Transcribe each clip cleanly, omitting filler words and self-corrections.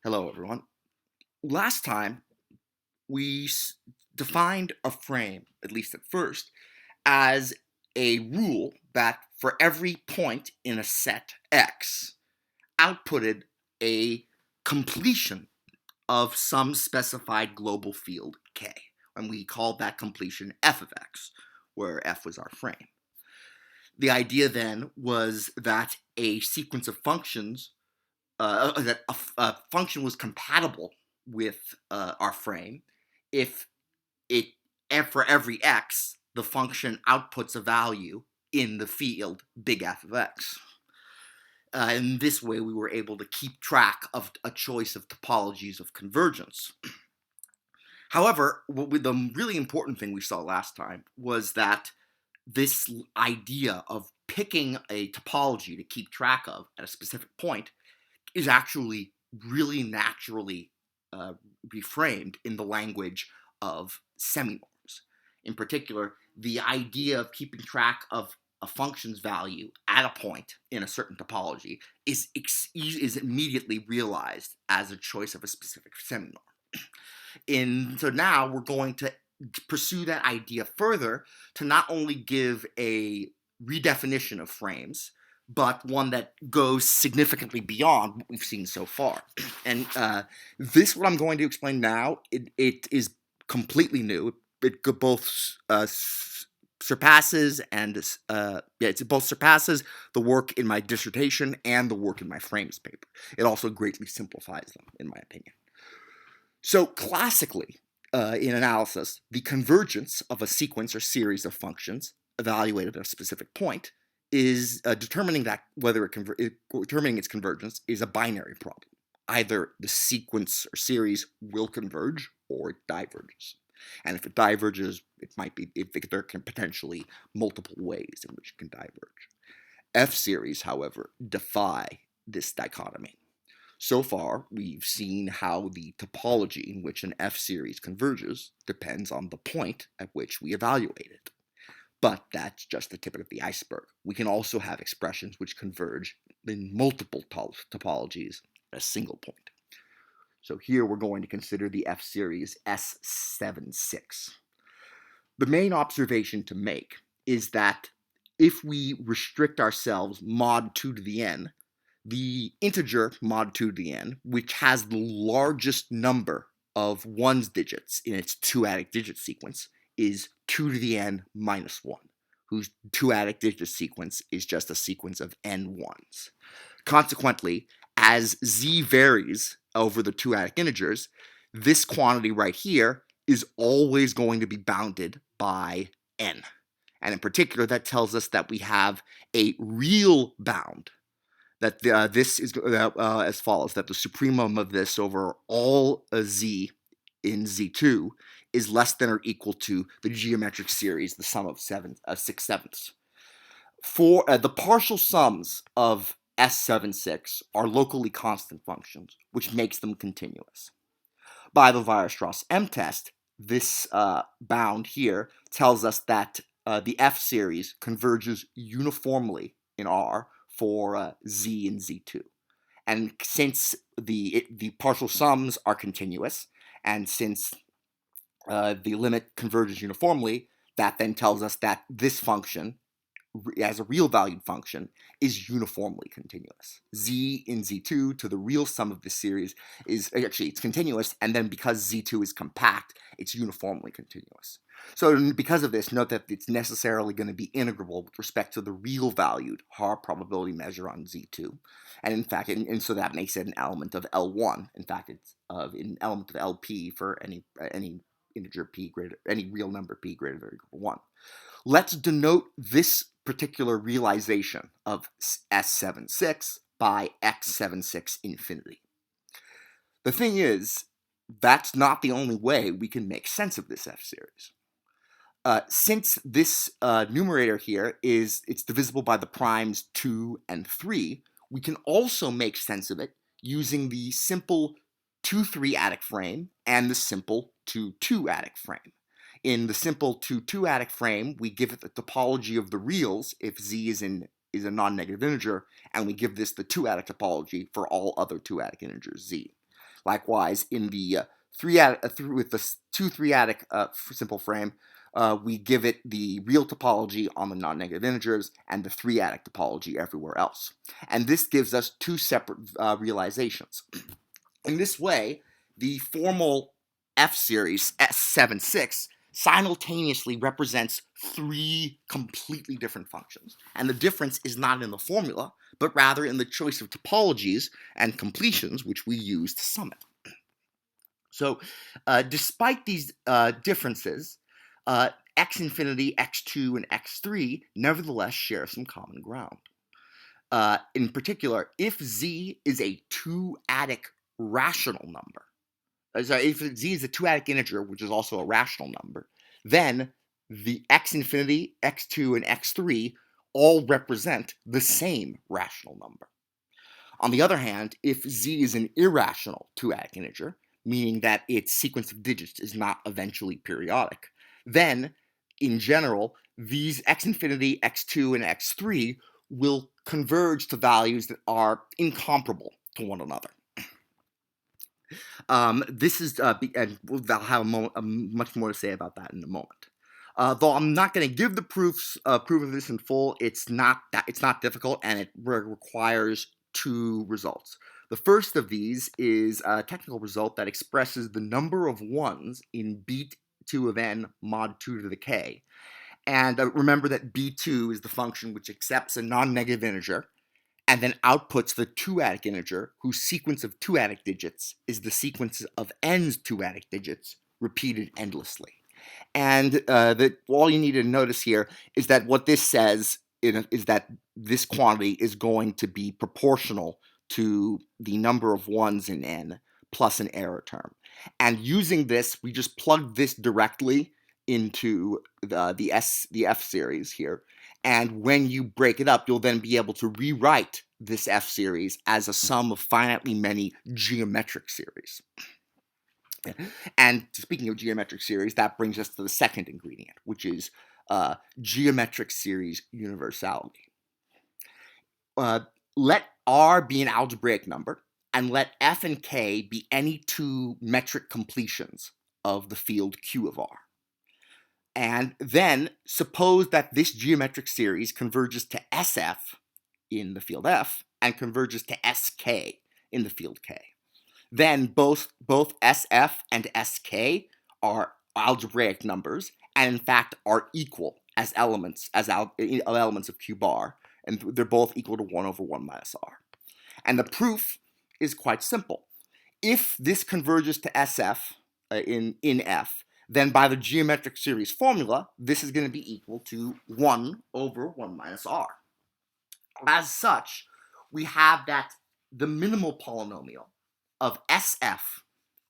Hello, everyone. Last time, we defined a frame, at least at first, as a rule that for every point in a set X outputted a completion of some specified global field K. And we called that completion f of X, where f was our frame. The idea then was that a sequence of functions that a function was compatible with our frame if it for every x the function outputs a value in the field big F of x. In this way, we were able to keep track of a choice of topologies of convergence. However, the really important thing we saw last time was that this idea of picking a topology to keep track of at a specific point is actually really naturally reframed in the language of seminorms. In particular, the idea of keeping track of a function's value at a point in a certain topology is immediately realized as a choice of a specific seminorm. So now we're going to pursue that idea further to not only give a redefinition of frames, but one that goes significantly beyond what we've seen so far. And what I'm going to explain now, it is completely new. It both surpasses it both surpasses the work in my dissertation and the work in my frames paper. It also greatly simplifies them, in my opinion. So classically, in analysis, the convergence of a sequence or series of functions evaluated at a specific point is determining its convergence is a binary problem. Either the sequence or series will converge or it diverges. And if it diverges, there can potentially multiple ways in which it can diverge. F-series, however, defy this dichotomy. So far, we've seen how the topology in which an F-series converges depends on the point at which we evaluate it. But that's just the tip of the iceberg. We can also have expressions which converge in multiple topologies at a single point. So here we're going to consider the F-series S76. The main observation to make is that if we restrict ourselves mod 2 to the n, the integer mod 2 to the n, which has the largest number of ones digits in its two-adic digit sequence, is 2 to the n minus 1, whose two-adic digit sequence is just a sequence of n ones. Consequently, as z varies over the two-adic integers, this quantity right here is always going to be bounded by n. And in particular, that tells us that we have a real bound, that this is as follows, that the supremum of this over all z in z2 is less than or equal to the geometric series, the sum of 6 sevenths. For the partial sums of S76 are locally constant functions, which makes them continuous. By the Weierstrass M test, this bound here tells us that the F-series converges uniformly in R for z and z2. And since the partial sums are continuous, and since the limit converges uniformly, that then tells us that this function, as a real valued function, is uniformly continuous. Z in Z2 to the real sum of this series is actually, it's continuous, and then because Z2 is compact, it's uniformly continuous. So because of this, note that it's necessarily going to be integrable with respect to the real valued Haar probability measure on Z2. And in fact, and so that makes it an element of L1. In fact, it's an element of LP for any integer p any real number p greater than or equal to 1. Let's denote this particular realization of S76 by X76 infinity. The thing is, that's not the only way we can make sense of this F-series. Since this numerator here it's divisible by the primes 2 and 3, we can also make sense of it using the simple 2-3 adic frame and the simple 2-2 adic frame. In the simple 2-2 adic frame, we give it the topology of the reals if z is a non-negative integer, and we give this the 2 adic topology for all other 2 adic integers z. Likewise, in the with the two three-adic simple frame, we give it the real topology on the non-negative integers and the three-adic topology everywhere else. And this gives us two separate realizations. In this way, the formal F-series S76 simultaneously represents three completely different functions. And the difference is not in the formula, but rather in the choice of topologies and completions which we use to sum it. So despite these differences, x infinity, x2, and x3 nevertheless share some common ground. In particular, if z is a two-adic rational number, if z is a two-adic integer, which is also a rational number, then the x infinity, x2, and x3 all represent the same rational number. On the other hand, if z is an irrational two-adic integer, meaning that its sequence of digits is not eventually periodic, then, in general, these x infinity, x2, and x3 will converge to values that are incomparable to one another. This is, and I'll have much more to say about that in a moment. Though I'm not going to give the proof of this in full, it's not difficult, and it requires two results. The first of these is a technical result that expresses the number of ones in b2 of n mod 2 to the k. And remember that b2 is the function which accepts a non-negative integer and then outputs the two-adic integer whose sequence of two-adic digits is the sequence of n's two-adic digits repeated endlessly. And all you need to notice here is that what this says is that this quantity is going to be proportional to the number of ones in n plus an error term. And using this, we just plug this directly into the F series here. And when you break it up, you'll then be able to rewrite this F series as a sum of finitely many geometric series. And speaking of geometric series, that brings us to the second ingredient, which is geometric series universality. Let R be an algebraic number, and let F and K be any two metric completions of the field Q of R. And then suppose that this geometric series converges to SF in the field F and converges to SK in the field K. Then both SF and SK are algebraic numbers, and in fact are equal as elements of Q bar, and they're both equal to 1 over 1 minus R. And the proof is quite simple. If this converges to SF in F, then by the geometric series formula, this is going to be equal to 1 over 1 minus R. As such, we have that the minimal polynomial of SF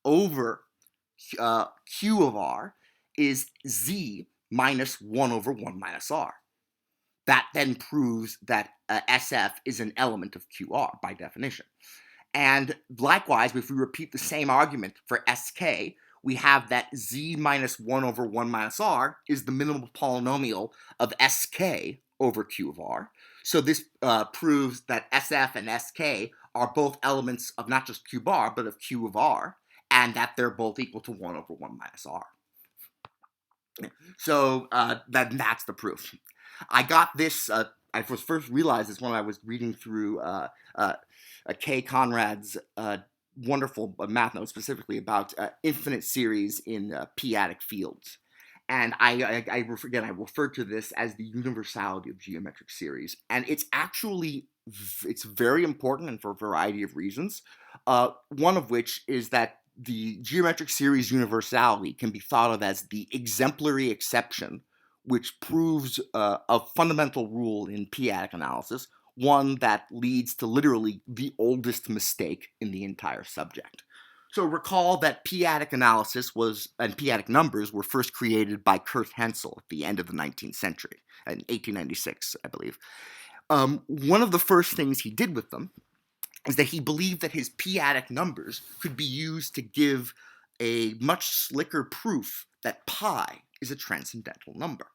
over Q of R is Z minus 1 over 1 minus R. That then proves that SF is an element of QR by definition. And likewise, if we repeat the same argument for SK, we have that Z minus 1 over 1 minus R is the minimal polynomial of SK over Q of R. So this proves that SF and SK are both elements of not just Q bar, but of Q of R, and that they're both equal to 1 over 1 minus R. So that's the proof. I got this, I was first realized this when I was reading through Kay Conrad's wonderful math note specifically about infinite series in p-adic fields. And I refer to this as the universality of geometric series. And it's actually, it's very important and for a variety of reasons. One of which is that the geometric series universality can be thought of as the exemplary exception which proves a fundamental rule in p-adic analysis, one that leads to literally the oldest mistake in the entire subject. So recall that p-adic analysis and p-adic numbers were first created by Kurt Hensel at the end of the 19th century, in 1896, I believe. One of the first things he did with them is that he believed that his p-adic numbers could be used to give a much slicker proof that pi is a transcendental number.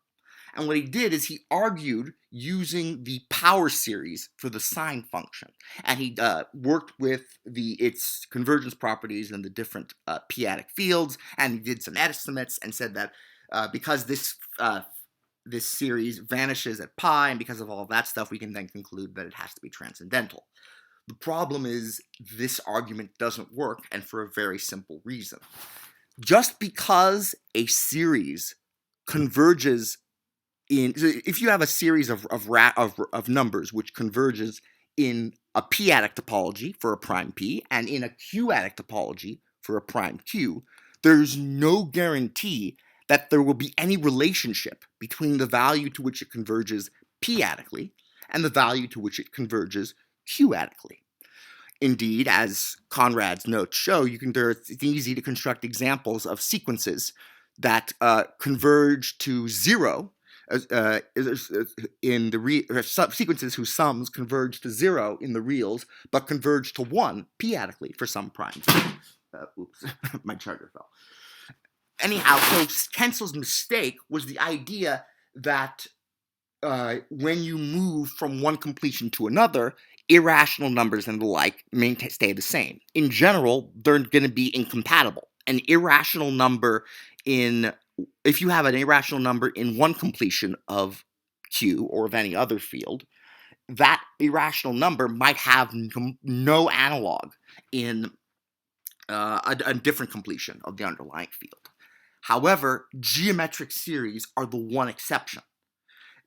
And what he did is he argued using the power series for the sine function. And he worked with its convergence properties and the different p-adic fields, and he did some estimates and said that because this series vanishes at pi, and because of all of that stuff, we can then conclude that it has to be transcendental. The problem is this argument doesn't work, and for a very simple reason. Just because a series converges if you have a series of numbers which converges in a p-adic topology for a prime p and in a q-adic topology for a prime q, there's no guarantee that there will be any relationship between the value to which it converges p-adically and the value to which it converges q-adically. Indeed, as Conrad's notes show, it's easy to construct examples of sequences that converge to zero in the sequences whose sums converge to zero in the reals, but converge to 1 p-adically for some primes. Oops, my charger fell. Anyhow, so Kensel's mistake was the idea that when you move from one completion to another, irrational numbers and the like stay the same. In general, they're going to be incompatible. An irrational number if you have an irrational number in one completion of Q or of any other field, that irrational number might have no analog in a different completion of the underlying field. However, geometric series are the one exception.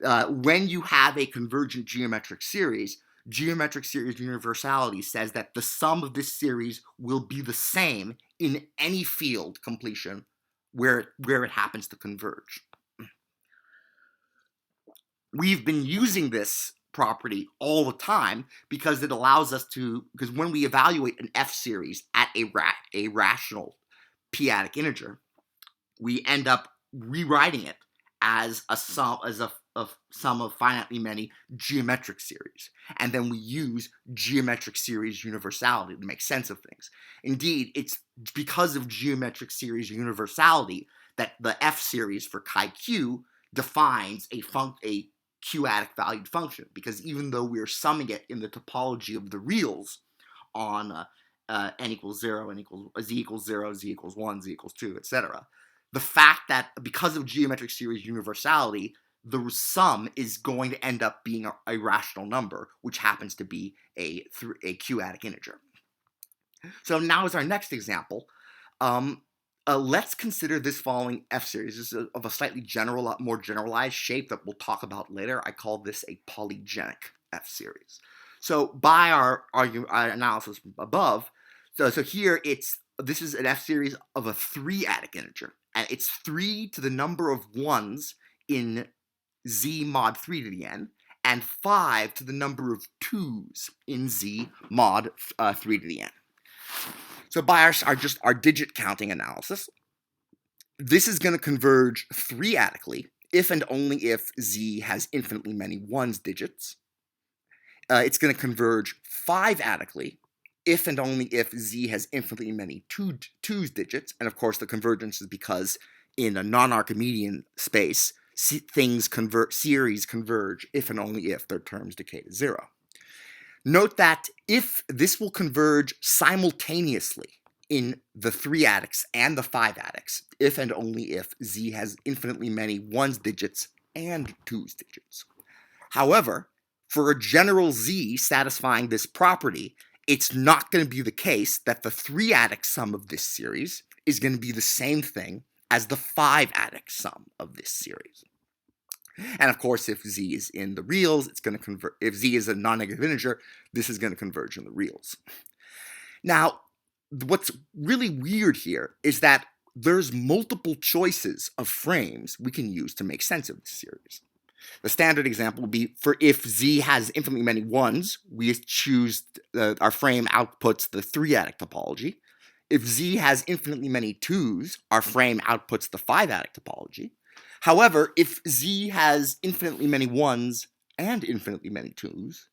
When you have a convergent geometric series universality says that the sum of this series will be the same in any field completion where it happens to converge. We've been using this property all the time because it allows us because when we evaluate an F series at a rational p-adic integer, we end up rewriting it as a sum of finitely many geometric series. And then we use geometric series universality to make sense of things. Indeed, it's because of geometric series universality that the F series for chi q defines a q-adic valued function, because even though we're summing it in the topology of the reals on n equals 0, z equals 0, z equals 1, z equals 2, etc., the fact that because of geometric series universality, the sum is going to end up being a rational number, which happens to be a q-adic integer. So now as our next example, let's consider this following F series. This is of a slightly more generalized shape that we'll talk about later. I call this a polygenic F series. So by our analysis above, so here this is an F series of a 3-adic integer, and it's 3 to the number of 1s in z mod 3 to the n, and 5 to the number of 2s in z mod 3 to the n. So by our digit counting analysis, this is going to converge 3-adically if and only if z has infinitely many 1s digits. It's going to converge 5-adically if and only if z has infinitely many 2s digits. And of course, the convergence is because in a non-Archimedean space, series converge if and only if their terms decay to 0. Note that if this will converge simultaneously in the 3-adics and the 5-adics, if and only if z has infinitely many 1s digits and 2s digits. However, for a general z satisfying this property, it's not going to be the case that the 3-adic sum of this series is going to be the same thing as the 5-adic sum of this series. And of course, if z is in the reals, it's going to converge. If z is a non-negative integer, this is going to converge in the reals. Now, what's really weird here is that there's multiple choices of frames we can use to make sense of this series. The standard example would be for if z has infinitely many 1s, we choose our frame outputs the 3-adic topology. If z has infinitely many 2s, our frame outputs the 5-adic topology. However, if z has infinitely many 1s and infinitely many 2s,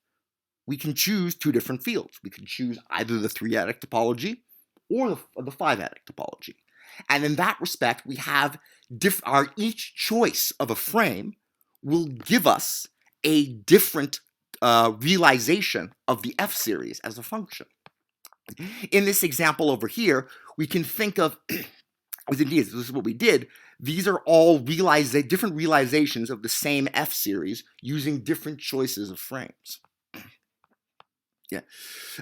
we can choose two different fields. We can choose either the 3-adic topology or the 5-adic topology. And in that respect, we have each choice of a frame will give us a different realization of the F-series as a function. In this example over here, we can think of, indeed, this is what we did. These are all different realizations of the same F-series using different choices of frames. Yeah.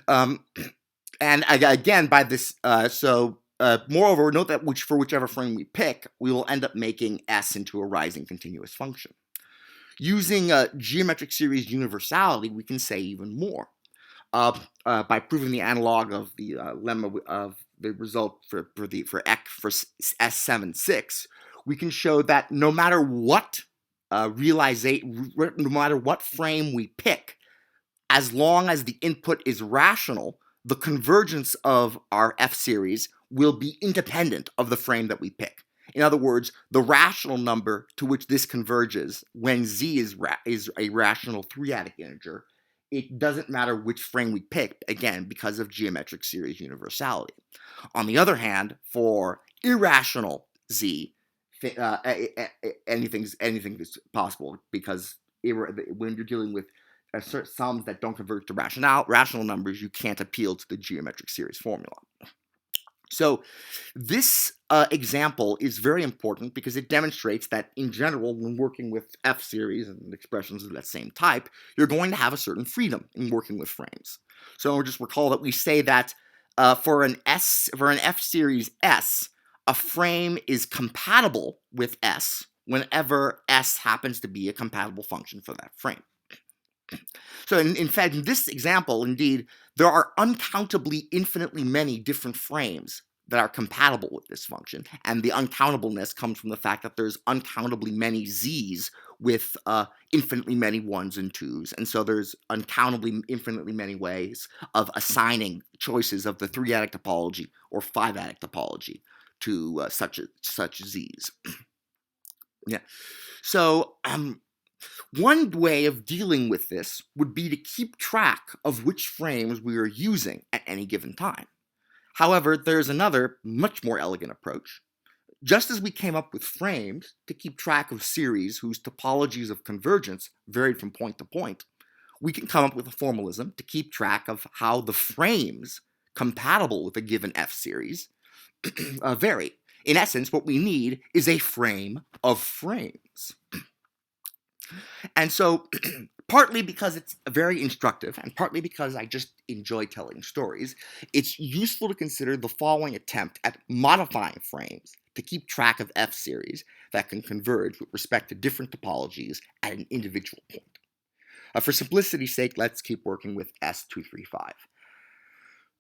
And again, by this, moreover, note that for whichever frame we pick, we will end up making S into a rising continuous function. Using geometric series universality, we can say even more. By proving the analog of the lemma of the result for S76, we can show that no matter what no matter what frame we pick, as long as the input is rational, the convergence of our F-series will be independent of the frame that we pick. In other words, the rational number to which this converges when Z is a rational three-adic integer, it doesn't matter which frame we pick, again, because of geometric series universality. On the other hand, for irrational Z, anything is possible, because when you're dealing with sums that don't converge to rational numbers, you can't appeal to the geometric series formula. So this example is very important because it demonstrates that in general, when working with F-series and expressions of that same type, you're going to have a certain freedom in working with frames. So just recall that we say that for an F-series S, a frame is compatible with S whenever S happens to be a compatible function for that frame. So in fact, in this example, indeed, there are uncountably infinitely many different frames that are compatible with this function, and the uncountableness comes from the fact that there's uncountably many z's with infinitely many 1s and 2s, and so there's uncountably infinitely many ways of assigning choices of the 3-adic topology or 5-adic topology to such z's. Yeah. So one way of dealing with this would be to keep track of which frames we are using at any given time. However, there's another, much more elegant approach. Just as we came up with frames to keep track of series whose topologies of convergence varied from point to point, we can come up with a formalism to keep track of how the frames compatible with a given F-series vary. In essence, what we need is a frame of frames. And so, partly because it's very instructive, and partly because I just enjoy telling stories, it's useful to consider the following attempt at modifying frames to keep track of F-series that can converge with respect to different topologies at an individual point. For simplicity's sake, let's keep working with S235.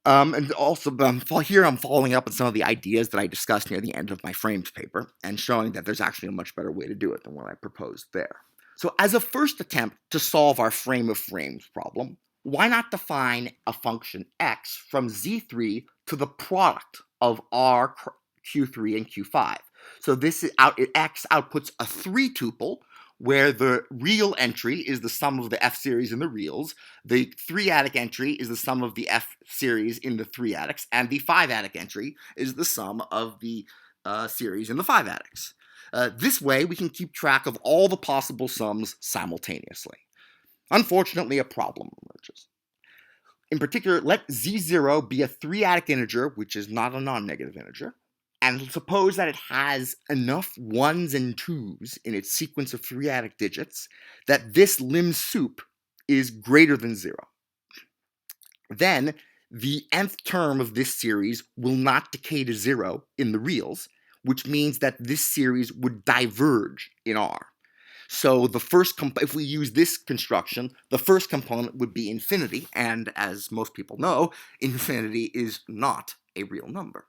And also, here I'm following up on some of the ideas that I discussed near the end of my frames paper, and showing that there's actually a much better way to do it than what I proposed there. So as a first attempt to solve our frame of frames problem, why not define a function x from Z3 to the product of R, Q3, and Q5? So this is x outputs a 3-tuple, where the real entry is the sum of the F-series in the reals, the 3-adic entry is the sum of the F-series in the 3-adics, and the 5-adic entry is the sum of the series in the 5-adics. This way, we can keep track of all the possible sums simultaneously. Unfortunately, a problem emerges. In particular, let Z0 be a 3-adic integer, which is not a non-negative integer, and suppose that it has enough 1s and 2s in its sequence of 3-adic digits that this lim sup is greater than 0. Then, the nth term of this series will not decay to 0 in the reals, which means that this series would diverge in R. So if we use this construction, the first component would be infinity, and as most people know, infinity is not a real number.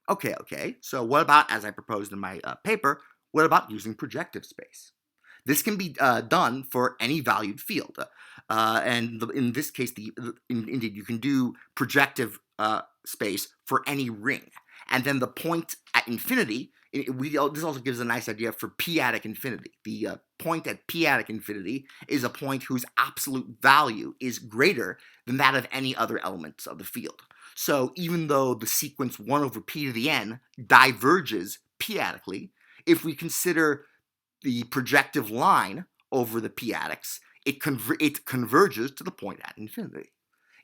Okay, so what about, as I proposed in my paper, what about using projective space? This can be done for any valued field, and in this case, indeed, you can do projective space for any ring. And then the point at infinity, this also gives a nice idea for p-adic infinity. The point at p-adic infinity is a point whose absolute value is greater than that of any other elements of the field. So even though the sequence 1 over p to the n diverges p-adically, if we consider the projective line over the p-adics, it converges to the point at infinity.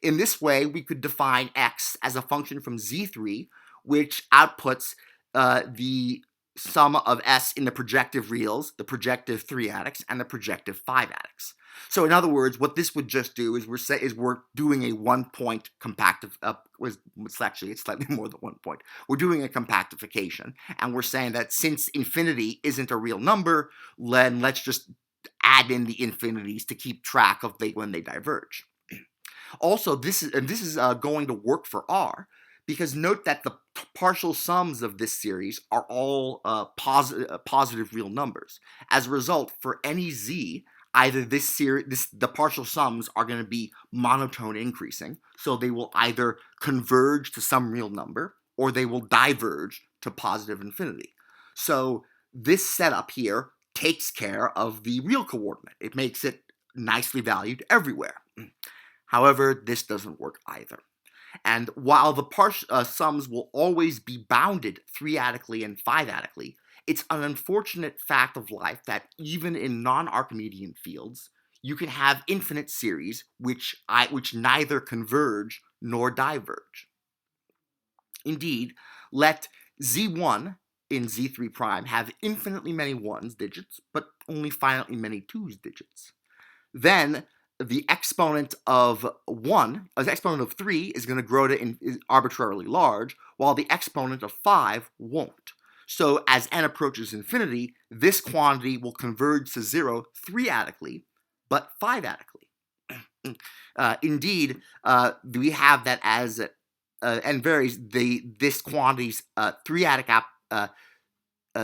In this way, we could define x as a function from Z3, which outputs the sum of S in the projective reals, the projective 3-adics, and the projective 5-adics. So in other words, what this would just do is we're doing a one-point compactive. It's slightly more than 1 point. We're doing a compactification, and we're saying that since infinity isn't a real number, then let's just add in the infinities to keep track of when they diverge. Also, this is going to work for R, because note that the partial sums of this series are all positive real numbers. As a result, for any z, either the partial sums are going to be monotone increasing, so they will either converge to some real number, or they will diverge to positive infinity. So this setup here takes care of the real coordinate. It makes it nicely valued everywhere. However, this doesn't work either. And while the partial sums will always be bounded 3-adically and 5-adically, it's an unfortunate fact of life that even in non-Archimedean fields, you can have infinite series which neither converge nor diverge. Indeed, let Z1 in Z3 prime have infinitely many 1's digits, but only finitely many 2's digits. Then the exponent of 3 is going to grow to arbitrarily large, while the exponent of 5 won't. So as n approaches infinity, this quantity will converge to 0 3-adically, but 5-adically. Indeed, we have that as n varies. This quantity's 3-adic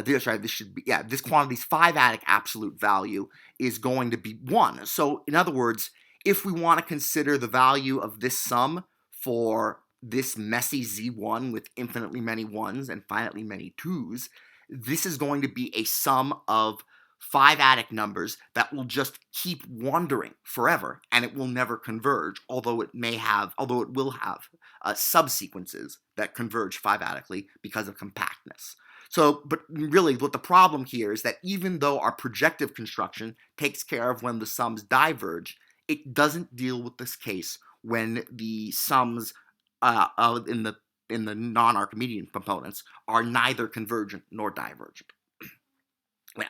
this quantity's 5-adic absolute value is going to be 1. So in other words, if we want to consider the value of this sum for this messy Z1 with infinitely many 1's and finitely many 2's, this is going to be a sum of 5-adic numbers that will just keep wandering forever, and it will never converge, although it will have subsequences that converge 5-adically because of compactness. So, but really, what the problem here is that even though our projective construction takes care of when the sums diverge, it doesn't deal with this case when the sums in the non-Archimedean components are neither convergent nor divergent. Yeah.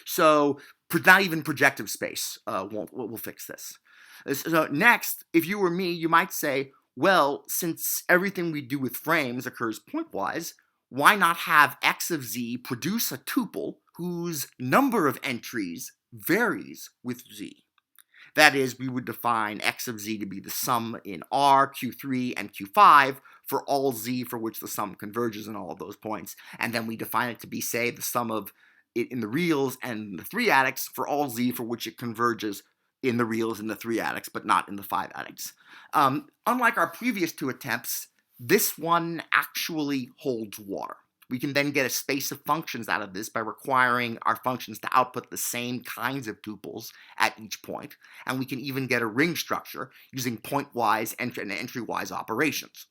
So, not even projective space will fix this. So next, if you were me, you might say, well, since everything we do with frames occurs pointwise, why not have x of z produce a tuple whose number of entries varies with z? That is, we would define x of z to be the sum in R, Q3, and Q5 for all z for which the sum converges in all of those points. And then we define it to be, say, the sum of it in the reals and the 3-adics for all z for which it converges in the reals and the 3-adics, but not in the 5-adics. Unlike our previous two attempts, this one actually holds water. We can then get a space of functions out of this by requiring our functions to output the same kinds of tuples at each point, and we can even get a ring structure using pointwise and entrywise operations.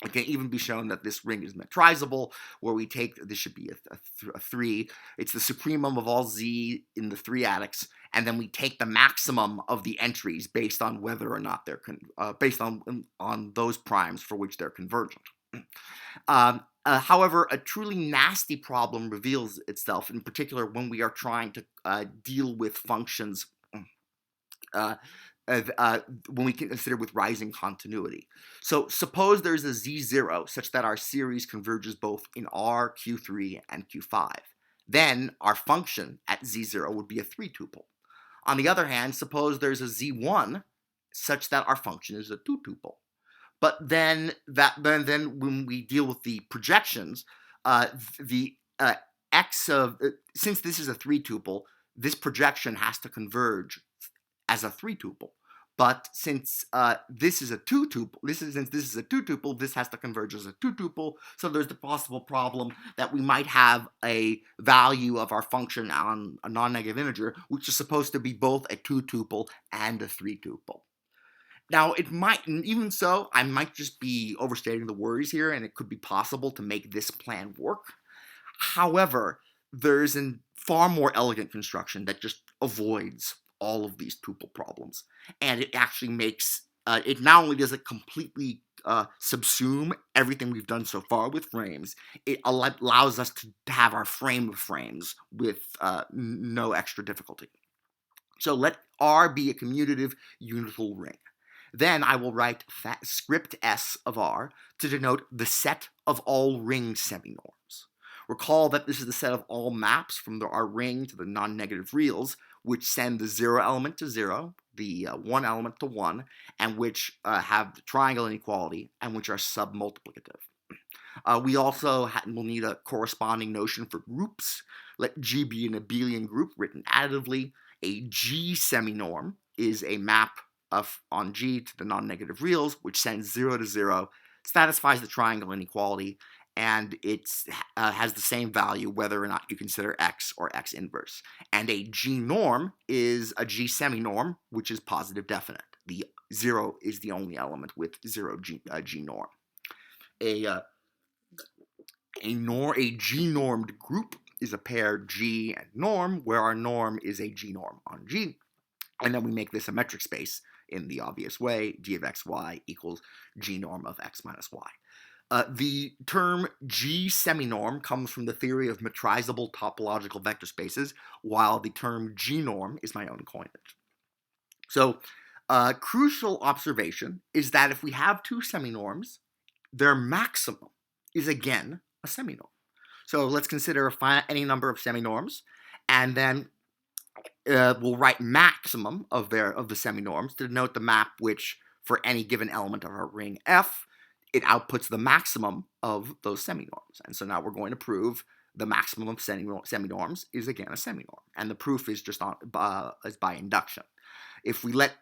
It can even be shown that this ring is metrizable, where we take, this should be a 3, it's the supremum of all z in the 3-adics, and then we take the maximum of the entries based on whether or not they're, based on those primes for which they're convergent. However, a truly nasty problem reveals itself, in particular when we are trying to deal with functions when we consider with rising continuity. So suppose there's a z0 such that our series converges both in R, Q3, and Q5. Then our function at z0 would be a 3-tuple. On the other hand, suppose there's a z1 such that our function is a 2-tuple. But then when we deal with the projections, the x of since this is a 3-tuple, this projection has to converge as a 3-tuple. But since this is a 2-tuple, this has to converge as a 2-tuple. So there's the possible problem that we might have a value of our function on a non-negative integer, which is supposed to be both a 2-tuple and a 3-tuple. Now, it might, even so, I might just be overstating the worries here, and it could be possible to make this plan work. However, there's a far more elegant construction that just avoids all of these tuple problems, and it actually makes it not only does it completely subsume everything we've done so far with frames, it allows us to have our frame of frames with no extra difficulty. So let R be a commutative unital ring. Then I will write script S of R to denote the set of all ring seminorms. Recall that this is the set of all maps from our ring to the non-negative reals, which send the 0 element to 0, the 1 element to 1, and which have the triangle inequality, and which are submultiplicative. We also will need a corresponding notion for groups. Let G be an abelian group written additively. A G seminorm is a map on G to the non-negative reals, which sends 0 to 0, satisfies the triangle inequality, and it has the same value whether or not you consider X or X inverse. And a G norm is a G seminorm, which is positive definite. The 0 is the only element with 0 G norm. A G-normed group is a pair G and norm, where our norm is a G norm on G. And then we make this a metric space in the obvious way. G of xy equals G norm of x minus y. The term G seminorm comes from the theory of metrizable topological vector spaces, while the term G norm is my own coinage. So, crucial observation is that if we have two seminorms, their maximum is again a seminorm. So let's consider any number of seminorms, and then we'll write maximum of the seminorms to denote the map which, for any given element of our ring F, it outputs the maximum of those seminorms. And so now we're going to prove the maximum of seminorms is again a seminorm, and the proof is just is by induction. If we let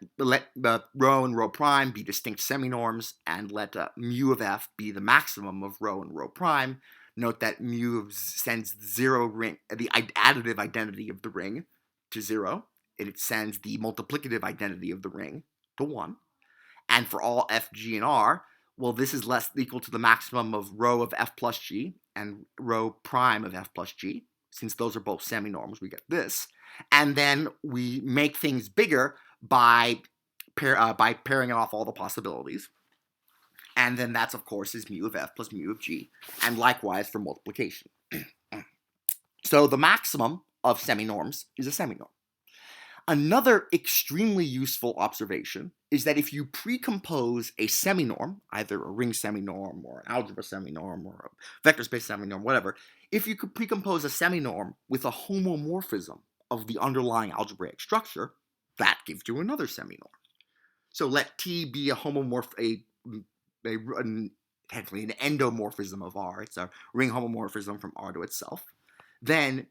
rho and rho prime be distinct seminorms, and let mu of f be the maximum of rho and rho prime, note that mu sends the additive identity of the ring to 0, and it sends the multiplicative identity of the ring to 1. And for all f, g, and r, well, this is less than equal to the maximum of rho of f plus g and rho prime of f plus g. Since those are both seminorms, we get this. And then we make things bigger by pairing off all the possibilities. And then that's, of course, is mu of f plus mu of g, and likewise for multiplication. So the maximum of seminorms is a seminorm. Another extremely useful observation is that if you precompose a seminorm, either a ring seminorm or an algebra seminorm or a vector space seminorm, whatever, if you could precompose a seminorm with a homomorphism of the underlying algebraic structure, that gives you another seminorm. So let T be a technically an endomorphism of R. It's a ring homomorphism from R to itself. Then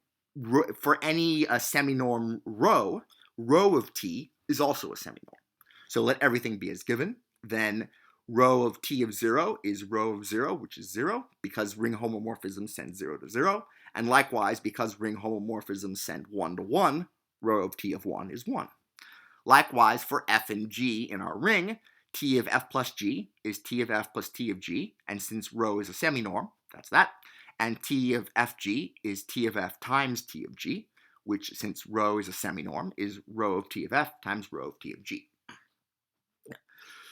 for any seminorm rho of T is also a seminorm. So let everything be as given. Then rho of T of 0 is rho of 0, which is 0, because ring homomorphisms send 0 to 0. And likewise, because ring homomorphisms send 1 to 1, rho of T of 1 is 1. Likewise, for f and g in our ring, T of f plus g is T of f plus T of g, and since rho is a seminorm, that's that. And T of fg is T of f times T of g, which, since rho is a seminorm, is rho of T of f times rho of T of g.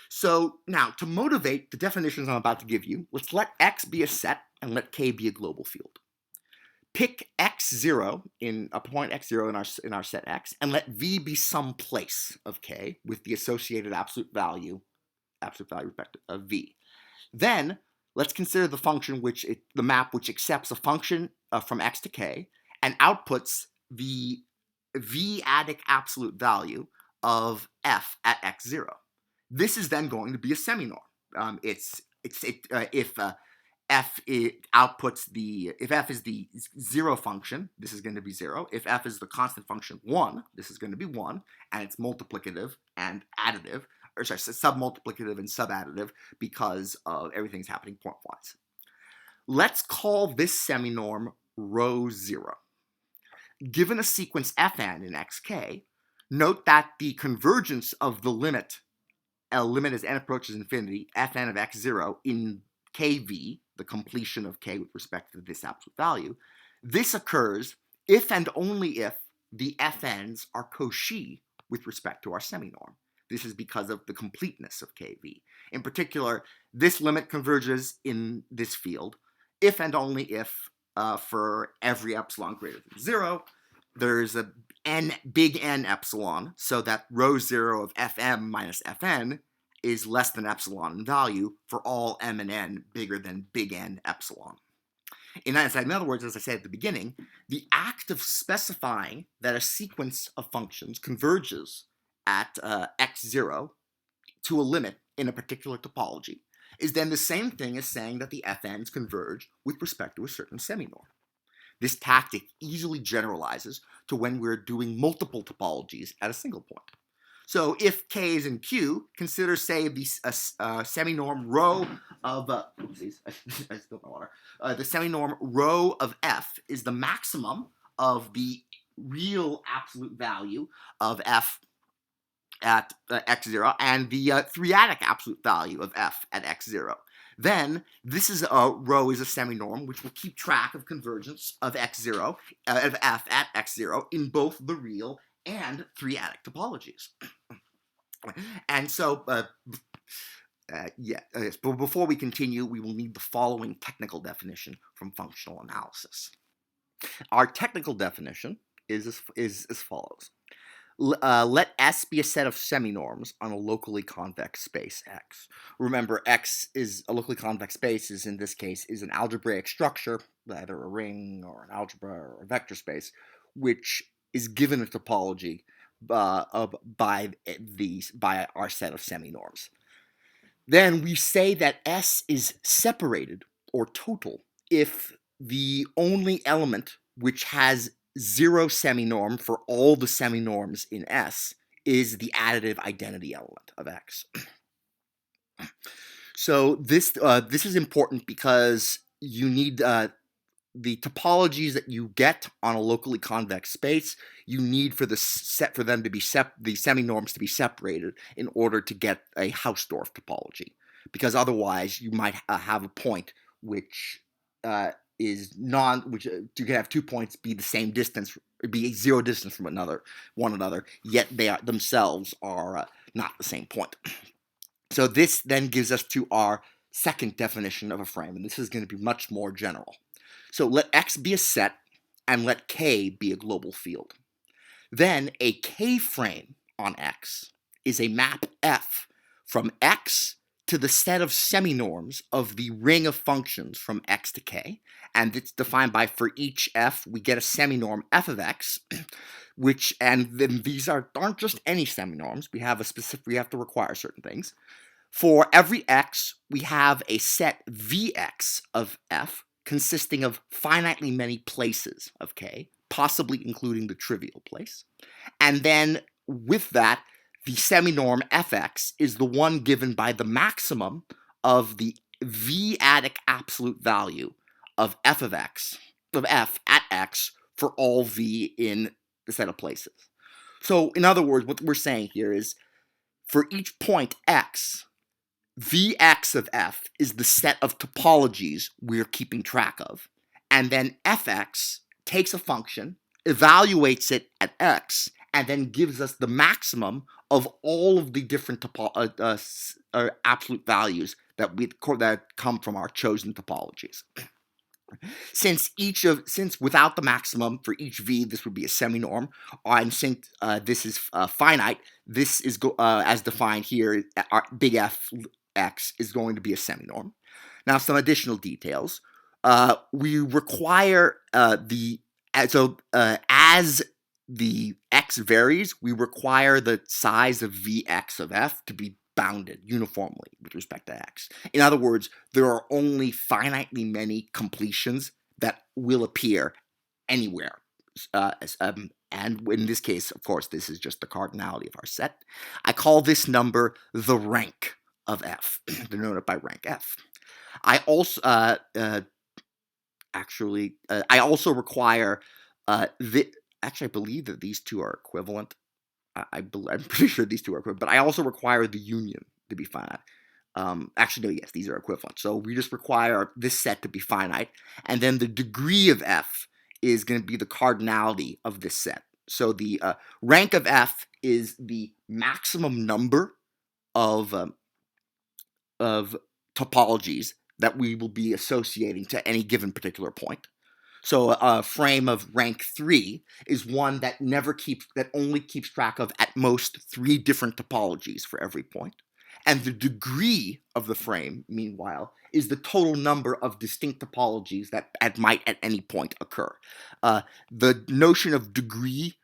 So now, to motivate the definitions I'm about to give you, let's let X be a set and let K be a global field. Pick X0 in a point X0 in our set X, and let V be some place of K with the associated absolute value respective of V. Then let's consider the function the map which accepts a function from X to K and outputs the V adic absolute value of F at X0. This is then going to be a seminorm. If f if f is the 0 function, this is going to be 0. If f is the constant function 1, this is going to be 1, and it's multiplicative and additive, or sorry, submultiplicative and subadditive because everything's happening pointwise. Let's call this seminorm rho 0. Given a sequence fn in xk, note that the convergence of the limit as n approaches infinity, fn of x0 in kv, the completion of k with respect to this absolute value, this occurs if and only if the fn's are Cauchy with respect to our seminorm. This is because of the completeness of kv. In particular, this limit converges in this field if and only if for every epsilon greater than 0, there's a big N epsilon, so that rho 0 of fm minus fn is less than epsilon in value for all m and n bigger than big N epsilon. In other words, as I said at the beginning, the act of specifying that a sequence of functions converges at x0 to a limit in a particular topology is then the same thing as saying that the fn's converge with respect to a certain seminorm. This tactic easily generalizes to when we're doing multiple topologies at a single point. So if k is in Q, consider, say, the seminorm rho of oopsies, I spilled my water. The seminorm rho of f is the maximum of the real absolute value of f at x0 and the three-adic absolute value of f at x0. Then this is rho is a seminorm which will keep track of convergence of x0 of f at x0 in both the real and three-adic topologies. And so, but before we continue, we will need the following technical definition from functional analysis. Our technical definition is as follows. Let S be a set of seminorms on a locally convex space X. Remember, X is a locally convex space, is in this case is an algebraic structure, either a ring or an algebra or a vector space, which is given a topology by our set of seminorms. Then we say that S is separated or total if the only element which has 0 seminorm for all the seminorms in S is the additive identity element of X. So this is important because you need the topologies that you get on a locally convex space. You need for the them to be the seminorms to be separated in order to get a Hausdorff topology, because otherwise you might have a point which is which you can have 2 points be the same distance, be 0 distance from one another, yet they themselves are not the same point. So this then gives us to our second definition of a frame, and this is going to be much more general. So let X be a set and let K be a global field. Then a K frame on X is a map F from X to the set of seminorms of the ring of functions from X to K, and it's defined by, for each F we get a seminorm F of X, and then these aren't just any seminorms. We have to require certain things. For every X we have a set Vx of F consisting of finitely many places of K, possibly including the trivial place. And then with that, the seminorm Fx is the one given by the maximum of the V-adic absolute value of f of x, of f at x for all v in the set of places. So in other words, what we're saying here is for each point x, Vx of f is the set of topologies we're keeping track of, and then fx takes a function, evaluates it at x, and then gives us the maximum of all of the different absolute values that come from our chosen topologies. Since without the maximum for each v, this would be a seminorm, and since this is finite, this is as defined here, our big F x is going to be a seminorm. Now, some additional details. We require as the x varies, we require the size of Vx of f to be bounded uniformly with respect to x. In other words, there are only finitely many completions that will appear anywhere. And in this case, of course, this is just the cardinality of our set. I call this number the rank of f, denoted by rank f. I also I also require actually, I believe that these two are equivalent. I'm pretty sure these two are equivalent, but I also require the union to be finite. Actually, no, yes, these are equivalent. So we just require this set to be finite, and then the degree of f is going to be the cardinality of this set. So the rank of f is the maximum number of of topologies that we will be associating to any given particular point. So a frame of rank 3 is one that only keeps track of at most 3 different topologies for every point. And the degree of the frame, meanwhile, is the total number of distinct topologies that might at any point occur. The notion of degree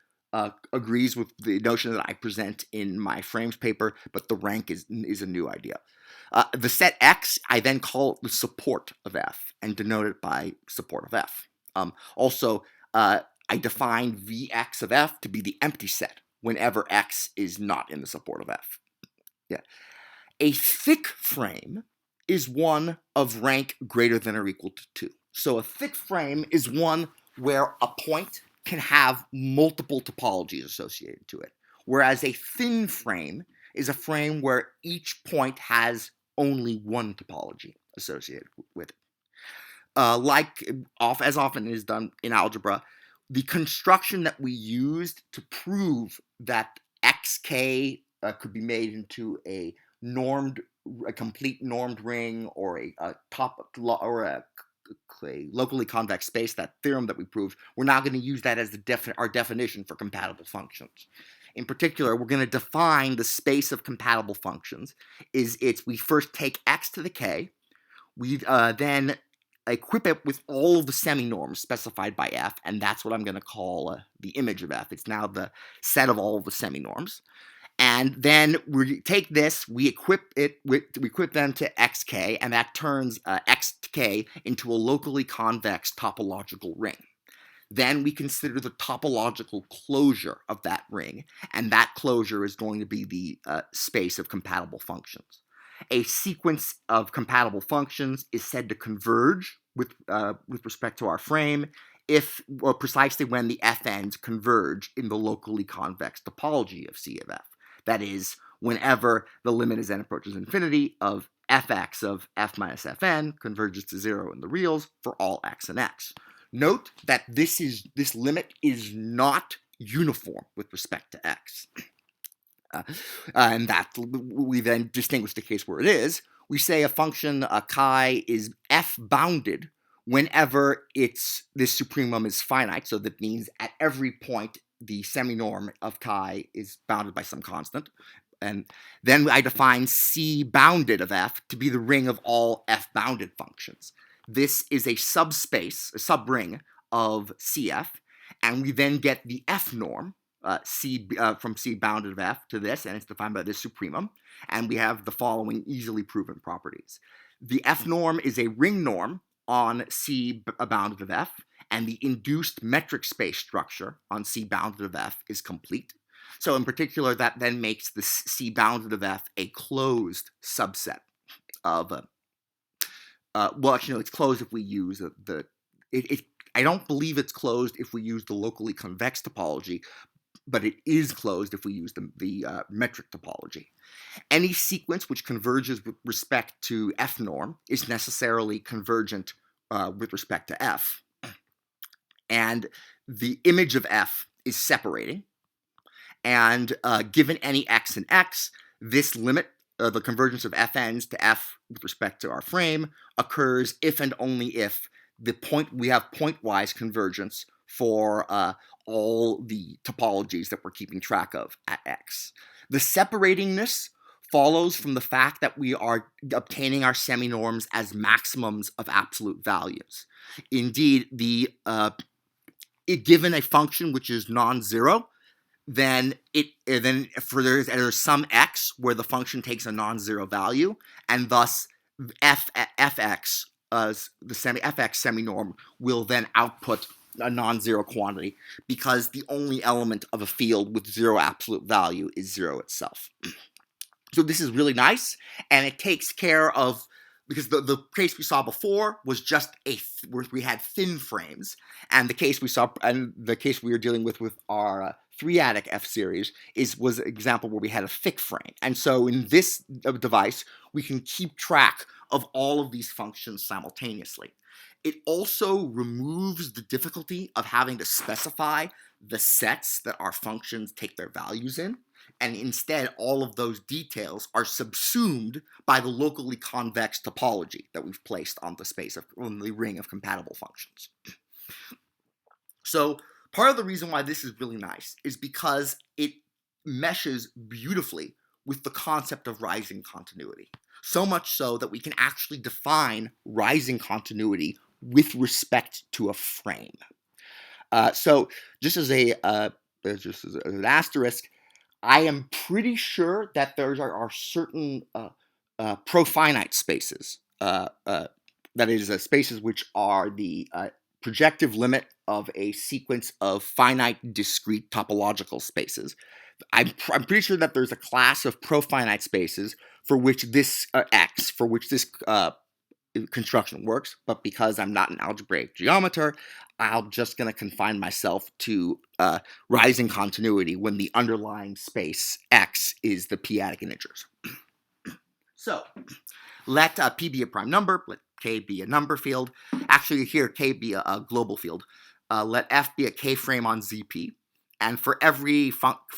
agrees with the notion that I present in my frames paper, but the rank is a new idea. The set X, I then call the support of F and denote it by support of F. Also, I define Vx of F to be the empty set whenever X is not in the support of F. Yeah. A thick frame is one of rank greater than or equal to 2. So a thick frame is one where a point can have multiple topologies associated to it, whereas a thin frame is a frame where each point has only one topology associated with it. As often is done in algebra, the construction that we used to prove that xk could be made into a complete normed ring or a locally convex space, that theorem that we proved, we're now going to use that as our definition for compatible functions. In particular, we're going to define the space of compatible functions. We first take x to the k, we then equip it with all of the seminorms specified by f, and that's what I'm going to call the image of f. It's now the set of all of the seminorms. And then we take this, we equip them to xk, and that turns xk into a locally convex topological ring. Then we consider the topological closure of that ring, and that closure is going to be the space of compatible functions. A sequence of compatible functions is said to converge with respect to our frame precisely when the f-ends converge in the locally convex topology of C of f. That is, whenever the limit as n approaches infinity of fx of f minus fn converges to 0 in the reals for all x and x. Note that this limit is not uniform with respect to x. And that we then distinguish the case where it is. We say a function chi is f bounded whenever this supremum is finite. So that means at every point the seminorm of chi is bounded by some constant. And then I define C bounded of f to be the ring of all f bounded functions. This is a subspace, a subring of CF, and we then get the f norm from C bounded of f to this, and it's defined by this supremum, and we have the following easily proven properties. The f norm is a ring norm on C bounded of f, and the induced metric space structure on C bounded of f is complete. So in particular, that then makes the C bounded of f a closed subset of it's closed if we use I don't believe it's closed if we use the locally convex topology, but it is closed if we use the metric topology. Any sequence which converges with respect to f norm is necessarily convergent with respect to f. And the image of f is separating. And given any x and x, this limit, the convergence of fn's to f with respect to our frame, occurs if and only if we have pointwise convergence for all the topologies that we're keeping track of at x. The separatingness follows from the fact that we are obtaining our seminorms as maximums of absolute values. Indeed, given a function which is non-zero, then there's some x where the function takes a non-zero value, and thus fx, the fx seminorm, will then output a non-zero quantity because the only element of a field with zero absolute value is 0 itself. So this is really nice, and it takes care of, because the case we saw before was just where we had thin frames, and the case we were dealing with our 3-adic F series was an example where we had a thick frame. And so in this device, we can keep track of all of these functions simultaneously. It also removes the difficulty of having to specify the sets that our functions take their values in, and instead all of those details are subsumed by the locally convex topology that we've placed on the ring of compatible functions. So part of the reason why this is really nice is because it meshes beautifully with the concept of rising continuity. So much so that we can actually define rising continuity with respect to a frame. So just as an asterisk, I am pretty sure that there are certain profinite spaces, that is, spaces which are the projective limit of a sequence of finite discrete topological spaces. I'm pretty sure that there's a class of profinite spaces for which this X, for which this construction works, but because I'm not an algebraic geometer, I'm just going to confine myself to rising continuity when the underlying space X is the p-adic integers. So let P be a prime number, let K be a number field. Actually, here K be a global field. Let F be a K-frame on ZP. And for every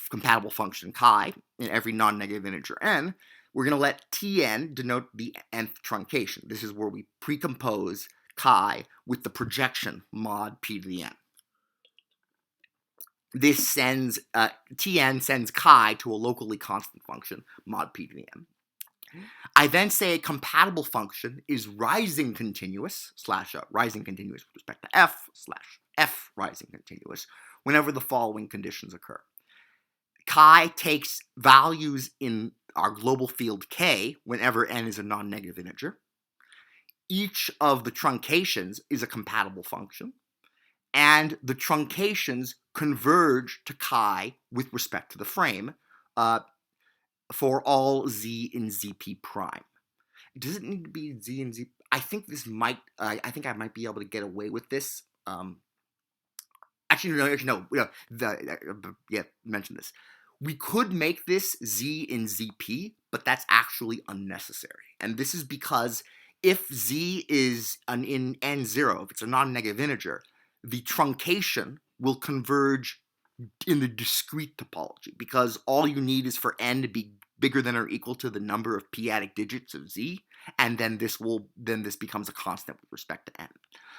compatible function chi and every non-negative integer n, we're going to let Tn denote the nth truncation. This is where we precompose chi with the projection mod p to the n. This sends, Tn sends chi to a locally constant function, mod p to the n. I then say a compatible function is rising continuous / rising continuous with respect to f / f rising continuous whenever the following conditions occur. Chi takes values in our global field k whenever n is a non-negative integer. Each of the truncations is a compatible function, and the truncations converge to chi with respect to the frame for all z in zp prime. Does it need to be z in z? I think this might. I think I might be able to get away with this. Actually, no. Mention this. We could make this z in zp, but that's actually unnecessary. And this is because if z is in n0, if it's a non-negative integer, the truncation will converge in the discrete topology, because all you need is for n to be bigger than or equal to the number of p-adic digits of z, and then this becomes a constant with respect to n.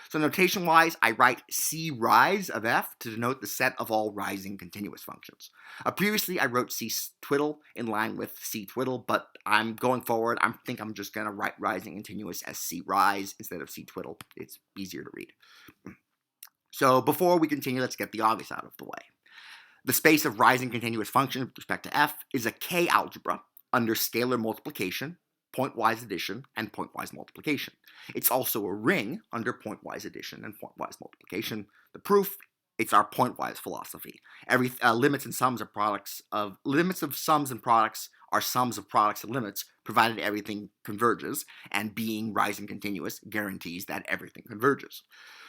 So notation-wise, I write C rise of f to denote the set of all rising continuous functions. Previously, I wrote C twiddle in line with C twiddle, but I'm going forward. I think I'm just going to write rising continuous as C rise instead of C twiddle. It's easier to read. So before we continue, let's get the obvious out of the way. The space of rising continuous functions with respect to f is a K algebra under scalar multiplication, pointwise addition, and pointwise multiplication. It's also a ring under pointwise addition and pointwise multiplication. The proof, it's our pointwise philosophy. Every limits of sums and products are sums of products and limits, provided everything converges, and being rising continuous guarantees that everything converges.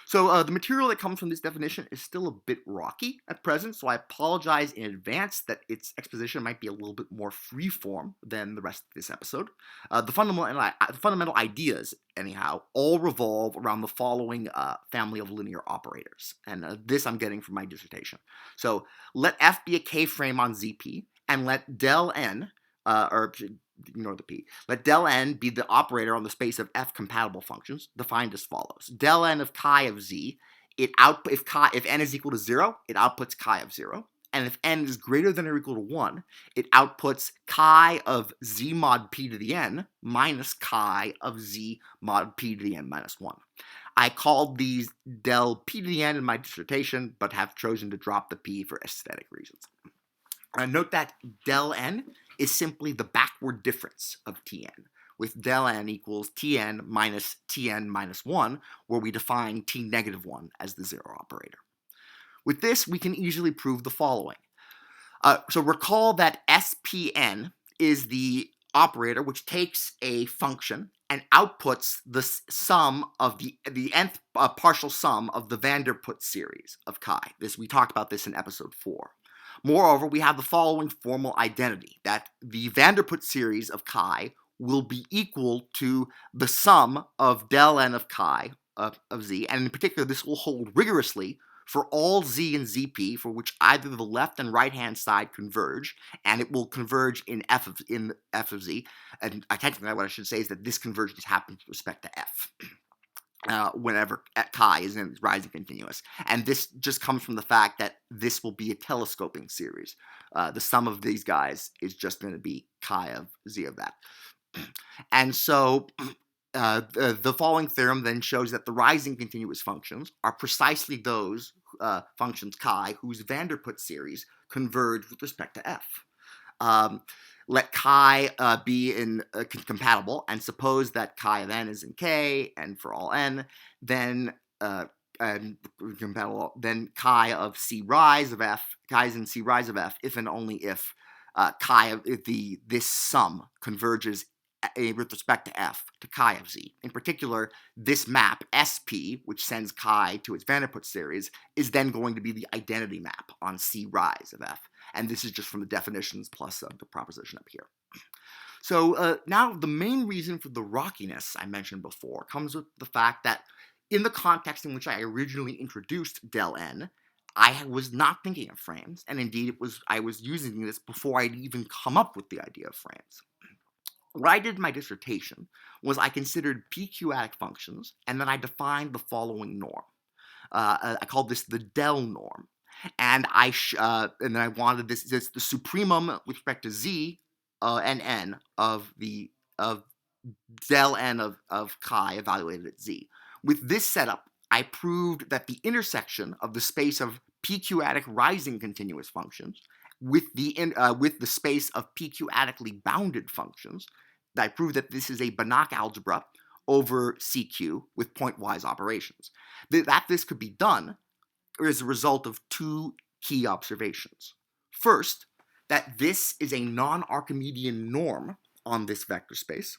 So the material that comes from this definition is still a bit rocky at present, so I apologize in advance that its exposition might be a little bit more freeform than the rest of this episode. The fundamental ideas, anyhow, all revolve around the following family of linear operators, and this I'm getting from my dissertation. So let f be a K-frame on ZP, and let del n, ignore the p. Let del n be the operator on the space of f compatible functions, defined as follows: del n of chi of z, if n is equal to 0, it outputs chi of 0, and if n is greater than or equal to 1, it outputs chi of z mod p to the n minus chi of z mod p to the n minus 1. I called these del p to the n in my dissertation, but have chosen to drop the p for aesthetic reasons. Note that del n is simply the backward difference of Tn, with del n equals Tn minus 1, where we define T negative 1 as the 0 operator. With this, we can easily prove the following. So recall that Spn is the operator which takes a function and outputs the sum of the nth partial sum of the Vanderput series of chi. We talked about this in episode 4. Moreover, we have the following formal identity, that the Vanderput series of chi will be equal to the sum of del n of chi of z, and in particular, this will hold rigorously for all z and zp for which either the left and right hand side converge, and it will converge in f of z. And technically, what I should say is that this convergence happens with respect to f. Whenever chi is in rising continuous. And this just comes from the fact that this will be a telescoping series. The sum of these guys is just going to be chi of z of that. And so the following theorem then shows that the rising continuous functions are precisely those functions chi whose Vanderput series converge with respect to f. Let chi be compatible, and suppose that chi of n is in k, and for all n, then compatible. Then chi of c rise of f, chi is in c rise of f, if and only if this sum converges with respect to f to chi of z. In particular, this map SP, which sends chi to its Vanderput series, is then going to be the identity map on c rise of f. And this is just from the definitions plus the proposition up here. So now the main reason for the rockiness I mentioned before comes with the fact that in the context in which I originally introduced del n, I was not thinking of frames, and indeed I was using this before I'd even come up with the idea of frames. What I did in my dissertation was I considered PQ-adic functions, and then I defined the following norm. I called this the del norm. And then I wanted this the supremum with respect to z and n of del n of chi evaluated at z. With this setup, I proved that the intersection of the space of PQ-adic rising continuous functions with the space of PQ-adically bounded functions, I proved that this is a Banach algebra over CQ with pointwise operations. That this could be done as a result of two key observations. First, that this is a non-Archimedean norm on this vector space.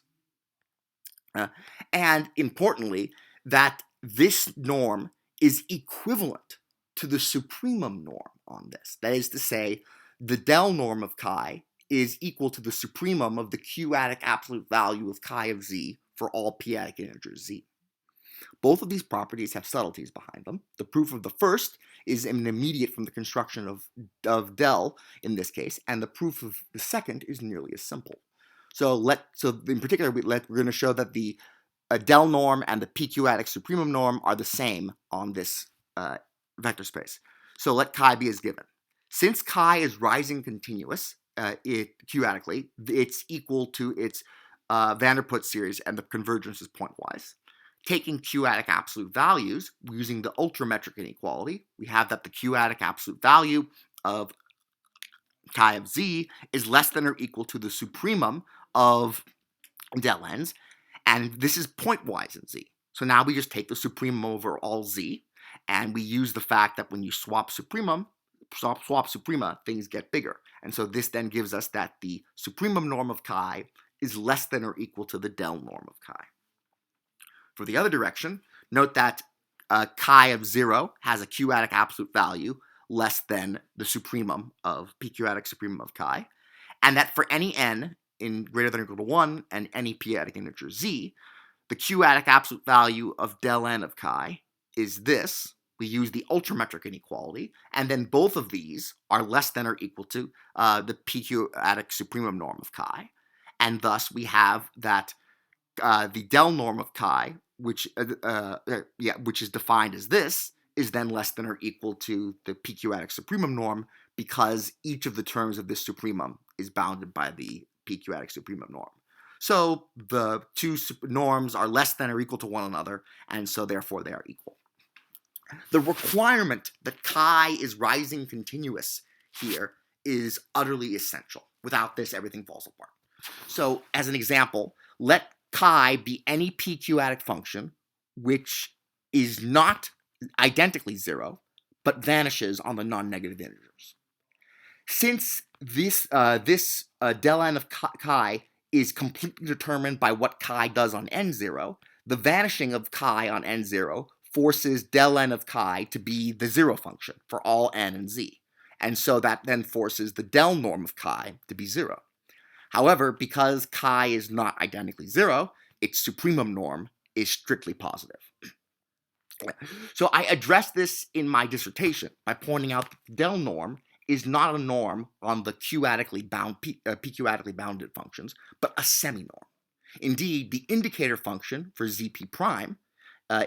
And importantly, that this norm is equivalent to the supremum norm on this. That is to say, the del norm of chi is equal to the supremum of the q-adic absolute value of chi of z for all p-adic integers z. Both of these properties have subtleties behind them. The proof of the first is an immediate from the construction of del in this case, and the proof of the second is nearly as simple. So in particular, we're going to show that the del norm and the PQ-adic supremum norm are the same on this vector space. So let chi be as given. Since chi is rising continuous q-adically, it's equal to its Vanderput series, and the convergence is pointwise. Taking q-adic absolute values using the ultrametric inequality, we have that the q-adic absolute value of chi of z is less than or equal to the supremum of del n's, and this is pointwise in z. So now we just take the supremum over all z, and we use the fact that when you swap suprema, things get bigger. And so this then gives us that the supremum norm of chi is less than or equal to the del norm of chi. For the other direction, note that chi of 0 has a q-adic absolute value less than the supremum of pq-adic supremum of chi, and that for any n in greater than or equal to 1 and any p-adic integer z, the q-adic absolute value of del n of chi is this. We use the ultrametric inequality, and then both of these are less than or equal to the pq-adic supremum norm of chi, and thus we have that the del norm of chi, which is defined as this, is then less than or equal to the pq-adic supremum norm because each of the terms of this supremum is bounded by the pq-adic supremum norm. So the two norms are less than or equal to one another, and so therefore they are equal. The requirement that chi is rising continuous here is utterly essential. Without this, everything falls apart. So as an example, let chi be any pq-adic function which is not identically 0, but vanishes on the non-negative integers. Since this del n of chi is completely determined by what chi does on n0, the vanishing of chi on n0 forces del n of chi to be the 0 function for all n and z. And so that then forces the del norm of chi to be 0. However, because chi is not identically 0, its supremum norm is strictly positive. So I addressed this in my dissertation by pointing out that the del norm is not a norm on the q-adically bounded functions, but a seminorm. Indeed, the indicator function for zp prime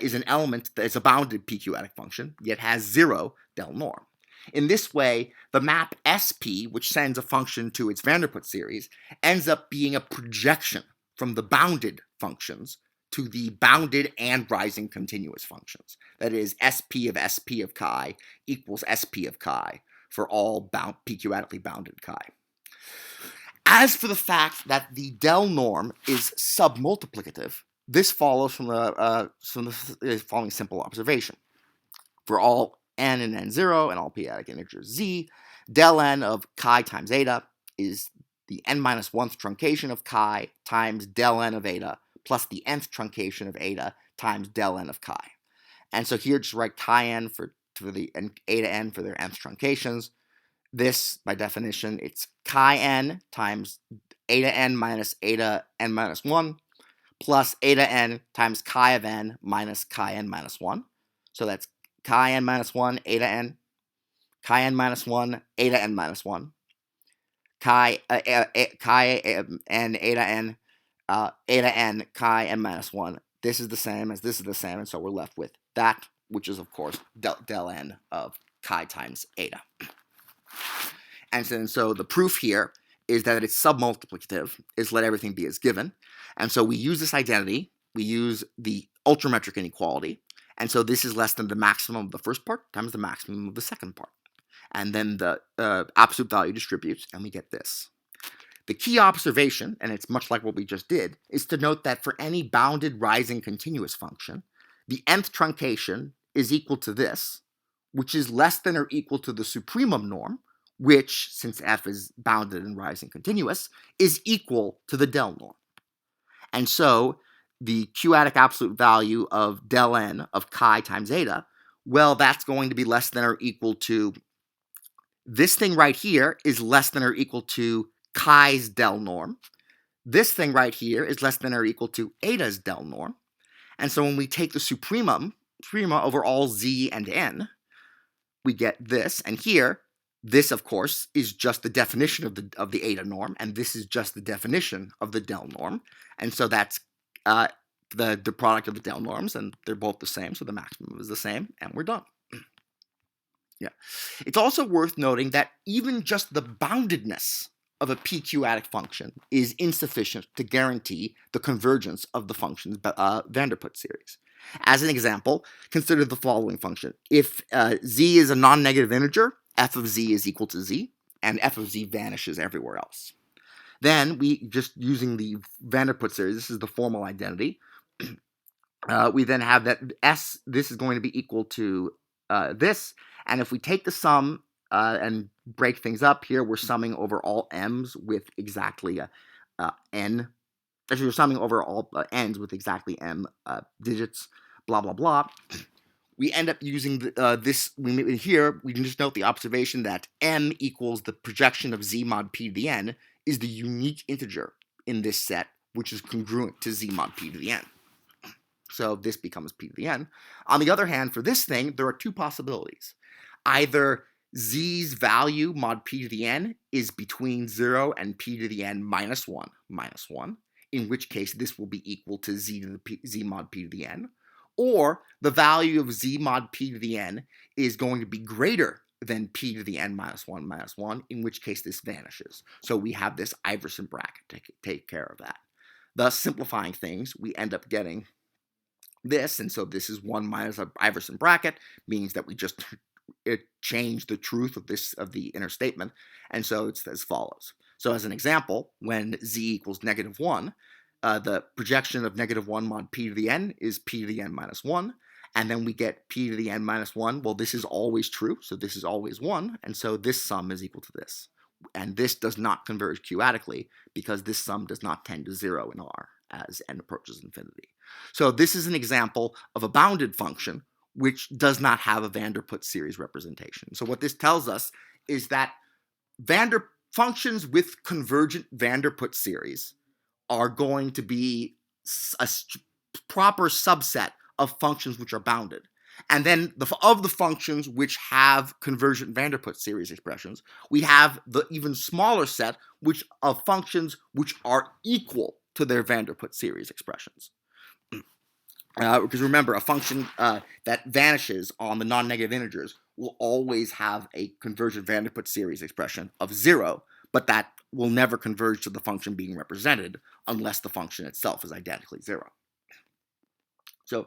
is an element that is a bounded pq-adic function, yet has zero del norm. In this way, the map SP, which sends a function to its Vanderput series, ends up being a projection from the bounded functions to the bounded and rising continuous functions. That is, SP of chi equals SP of chi for all pq-adically bounded chi. As for the fact that the del norm is submultiplicative, this follows from the following simple observation. For all n and n0 and all p-adic integers z, del n of chi times eta is the n minus 1th truncation of chi times del n of eta plus the nth truncation of eta times del n of chi. And so here just write chi n for the and eta n for their nth truncations. This, by definition, it's chi n times eta n minus eta n minus 1 plus eta n times chi of n minus chi n minus 1. So that's chi n minus 1, eta n, chi n minus 1, eta n minus 1, chi n, eta n, eta n, chi n minus 1. This is the same as this is the same, and so we're left with that, which is, of course, del n of chi times eta. And so the proof here is that it's submultiplicative, is let everything be as given. And so we use this identity, we use the ultrametric inequality, and so this is less than the maximum of the first part times the maximum of the second part. And then the absolute value distributes, and we get this. The key observation, and it's much like what we just did, is to note that for any bounded rising continuous function, the nth truncation is equal to this, which is less than or equal to the supremum norm, which, since f is bounded and rising continuous, is equal to the del norm. And so the q-adic absolute value of del n of chi times eta, well, that's going to be less than or equal to this thing right here is less than or equal to chi's del norm. This thing right here is less than or equal to eta's del norm. And so when we take the suprema over all z and n, we get this. And here, this, of course, is just the definition of the eta norm, and this is just the definition of the del norm. And so that's the product of the del norms, and they're both the same, so the maximum is the same, and we're done. Yeah. It's also worth noting that even just the boundedness of a pq-adic function is insufficient to guarantee the convergence of the function's Vanderput series. As an example, consider the following function. If z is a non-negative integer, f of z is equal to z, and f of z vanishes everywhere else. Then we, just using the Vanderput series, this is the formal identity, we then have that this is going to be equal to this, and if we take the sum and break things up here, we're summing over all m's with exactly n. Actually, we're summing over all n's with exactly m digits, blah, blah, blah. We end up using this here. We can just note the observation that m equals the projection of z mod p to the n is the unique integer in this set, which is congruent to z mod p to the n. So this becomes p to the n. On the other hand, for this thing, there are two possibilities. Either z's value mod p to the n is between 0 and p to the n minus 1, in which case this will be equal to z mod p to the n, or the value of z mod p to the n is going to be greater than p to the n minus 1, in which case this vanishes. So we have this Iverson bracket to take care of that. Thus, simplifying things, we end up getting this, and so this is 1 minus an Iverson bracket, means that we just change the truth of the inner statement, and so it's as follows. So as an example, when z equals -1, the projection of -1 mod p to the n is p to the n minus 1, and then we get p to the n minus 1. Well, this is always true, so this is always 1, and so this sum is equal to this. And this does not converge q-adically because this sum does not tend to 0 in R as n approaches infinity. So this is an example of a bounded function which does not have a Vanderput series representation. So what this tells us is that functions with convergent Vanderput series are going to be a proper subset of functions which are bounded. And then of the functions which have convergent Vanderput series expressions, we have the even smaller set of functions which are equal to their Vanderput series expressions. Because remember, a function that vanishes on the non-negative integers will always have a convergent Vanderput series expression of 0, but that will never converge to the function being represented unless the function itself is identically 0. So,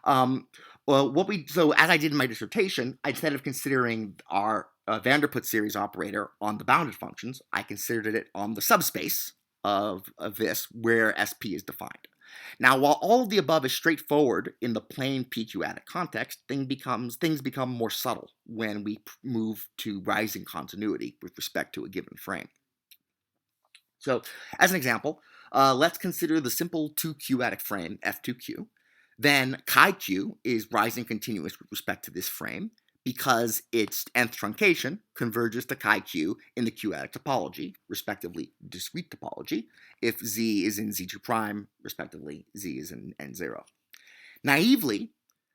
as I did in my dissertation, instead of considering our Vanderput series operator on the bounded functions, I considered it on the subspace of this where SP is defined. Now, while all of the above is straightforward in the plain PQ-adic context, things become more subtle when we move to rising continuity with respect to a given frame. So, as an example, let's consider the simple 2Q-adic frame F2Q. Then chi-Q is rising continuous with respect to this frame because its nth truncation converges to chi-Q in the Q-adic topology, respectively discrete topology, if Z is in Z2 prime, respectively Z is in N0. Naively,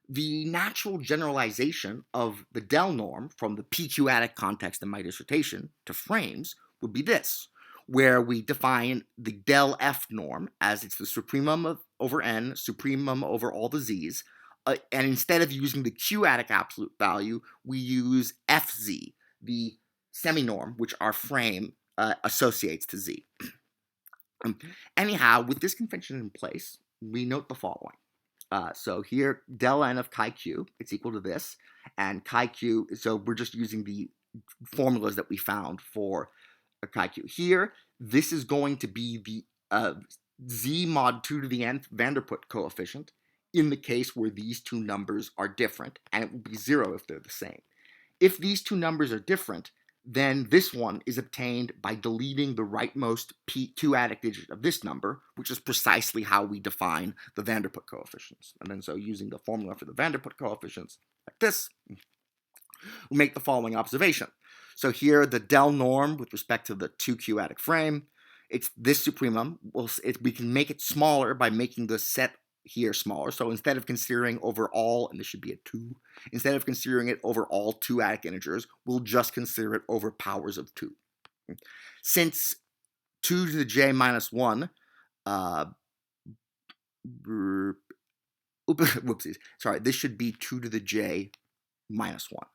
the natural generalization of the del norm from the PQ-adic context in my dissertation to frames would be this, where we define the del F norm as it's the supremum over N, supremum over all the Z's, and instead of using the Q-adic absolute value, we use Fz, the seminorm, which our frame associates to Z. Anyhow, with this convention in place, we note the following. So here, del N of chi-Q, it's equal to this, and chi-Q, so we're just using the formulas that we found for chi-Q. Here, this is going to be the Z mod 2 to the nth Vanderput coefficient in the case where these two numbers are different, and it will be 0 if they're the same. If these two numbers are different, then this one is obtained by deleting the rightmost Q-adic digit of this number, which is precisely how we define the Vanderput coefficients. And then so using the formula for the Vanderput coefficients, like this, we make the following observation. So here, the del norm with respect to the 2Q-adic frame, it's this supremum. We can make it smaller by making the set here smaller. So instead of considering over all, and this should be a 2, instead of considering it over all 2-adic integers, we'll just consider it over powers of 2. Since 2 to the j minus 1, whoopsies, sorry, this should be 2 to the j minus 1.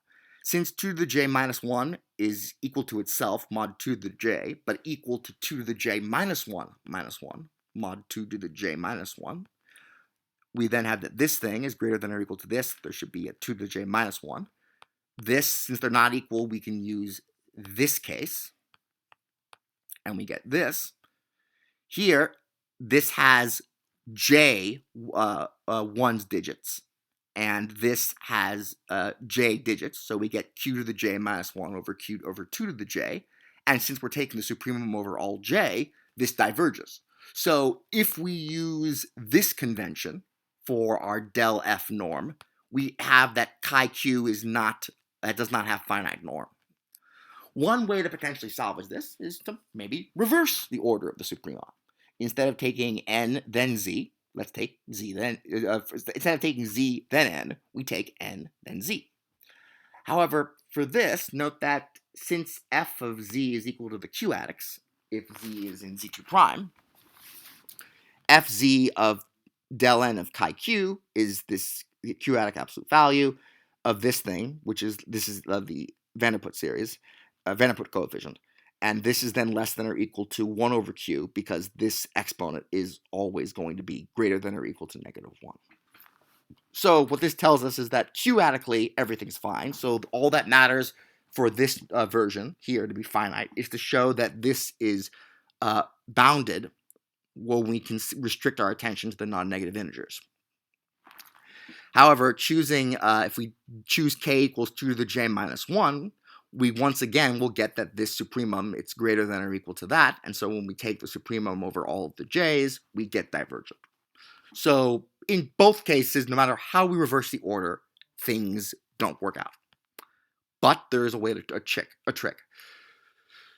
Since 2 to the j minus 1 is equal to itself, mod 2 to the j, but equal to 2 to the j minus 1, mod 2 to the j minus 1, we then have that this thing is greater than or equal to this. There should be a 2 to the j minus 1. This, since they're not equal, we can use this case, and we get this. Here, this has j 1's digits, and this has j digits, so we get q to the j minus 1 over q over 2 to the j, and since we're taking the supremum over all j, this diverges. So if we use this convention for our del F norm, we have that chi-Q does not have finite norm. One way to potentially salvage this is to maybe reverse the order of the supremum. Instead of taking n then z, let's take z then, instead of taking z then n, we take n then z. However, for this, note that since f of z is equal to the q-adics, if z is in z2 prime, fz of del n of chi-q is this q-adic absolute value of this thing, this is the Vanderput series, Vanderput coefficient, and this is then less than or equal to 1 over q because this exponent is always going to be greater than or equal to negative 1. So what this tells us is that q-adically everything's fine, so all that matters for this version here to be finite is to show that this is bounded when we can restrict our attention to the non-negative integers. However, if we choose k equals 2 to the j minus 1, we once again will get that this supremum, it's greater than or equal to that, and so when we take the supremum over all of the j's, we get divergent. So in both cases, no matter how we reverse the order, things don't work out. But there is a way a trick.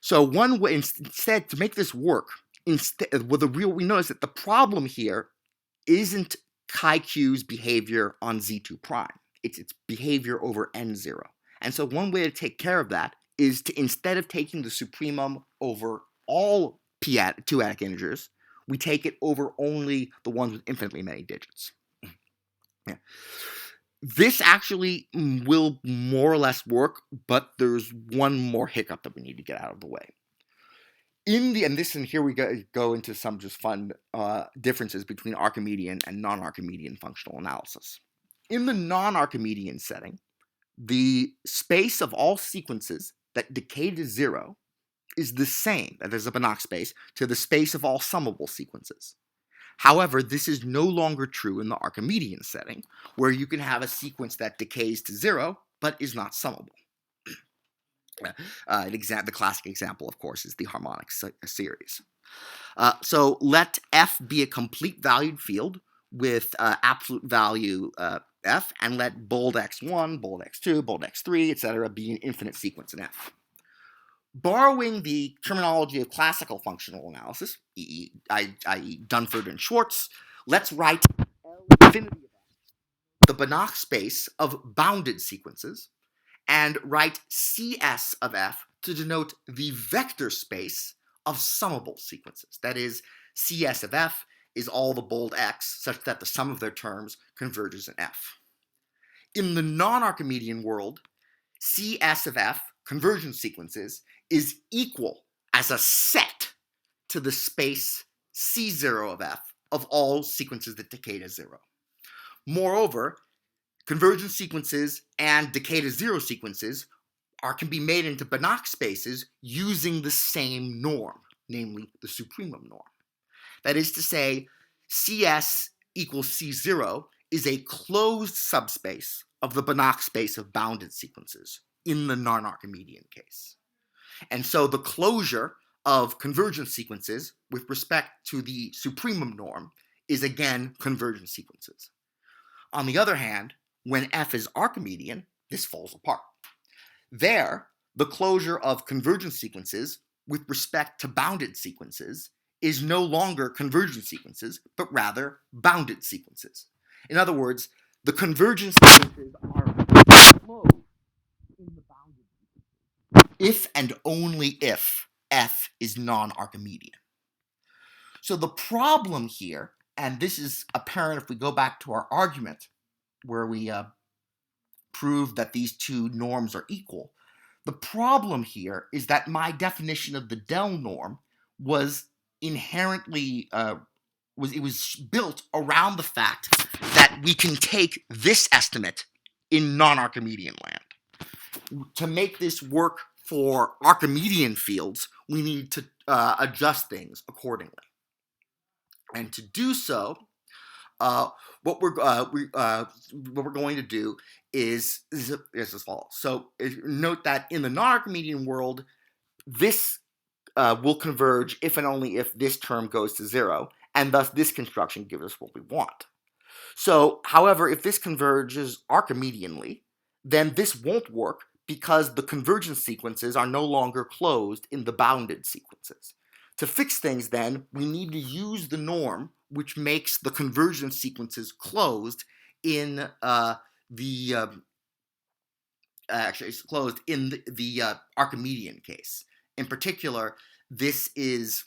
So one way, instead, to make this work, we notice that the problem here isn't chi-Q's behavior on Z2 prime. its behavior over n0. And so one way to take care of that is to, instead of taking the supremum over all two-adic integers, we take it over only the ones with infinitely many digits. Yeah. This actually will more or less work, but there's one more hiccup that we need to get out of the way. And here we go into some just fun differences between Archimedean and non-Archimedean functional analysis. In the non-Archimedean setting, the space of all sequences that decay to 0 is the same, that is a Banach space, to the space of all summable sequences. However, this is no longer true in the Archimedean setting, where you can have a sequence that decays to 0 but is not summable. The classic example, of course, is the harmonic series. So let F be a complete valued field with absolute value F, and let bold x1, bold x2, bold x3, etc. be an infinite sequence in F. Borrowing the terminology of classical functional analysis, i.e. Dunford and Schwartz, let's write L infinity of F, the Banach space of bounded sequences, and write CS of F to denote the vector space of summable sequences. That is, CS of F is all the bold x such that the sum of their terms converges in F. In the non-Archimedean world, CS of F, convergence sequences, is equal as a set to the space C0 of F of all sequences that decay to 0. Moreover, convergence sequences and decay to 0 sequences can be made into Banach spaces using the same norm, namely the supremum norm. That is to say, CS equals C0 is a closed subspace of the Banach space of bounded sequences in the non-Archimedean case. And so the closure of convergence sequences with respect to the supremum norm is again convergence sequences. On the other hand, when F is Archimedean, this falls apart. There, the closure of convergence sequences with respect to bounded sequences is no longer convergence sequences, but rather bounded sequences. In other words, the convergence sequences are closed in the bounded sequences if and only if F is non-Archimedean. So the problem here, and this is apparent if we go back to our argument where we prove that these two norms are equal, the problem here is that my definition of the del norm was inherently was built around the fact that we can take this estimate in non-Archimedean land. To make this work for Archimedean fields, we need to adjust things accordingly. And to do so, what we're going to do is as follows. So note that in the non-Archimedean world, this will converge if and only if this term goes to 0, and thus this construction gives us what we want. So, however, if this converges Archimedeanly, then this won't work because the convergence sequences are no longer closed in the bounded sequences. To fix things, then, we need to use the norm which makes the convergence sequences closed in the Archimedean case. In particular, this is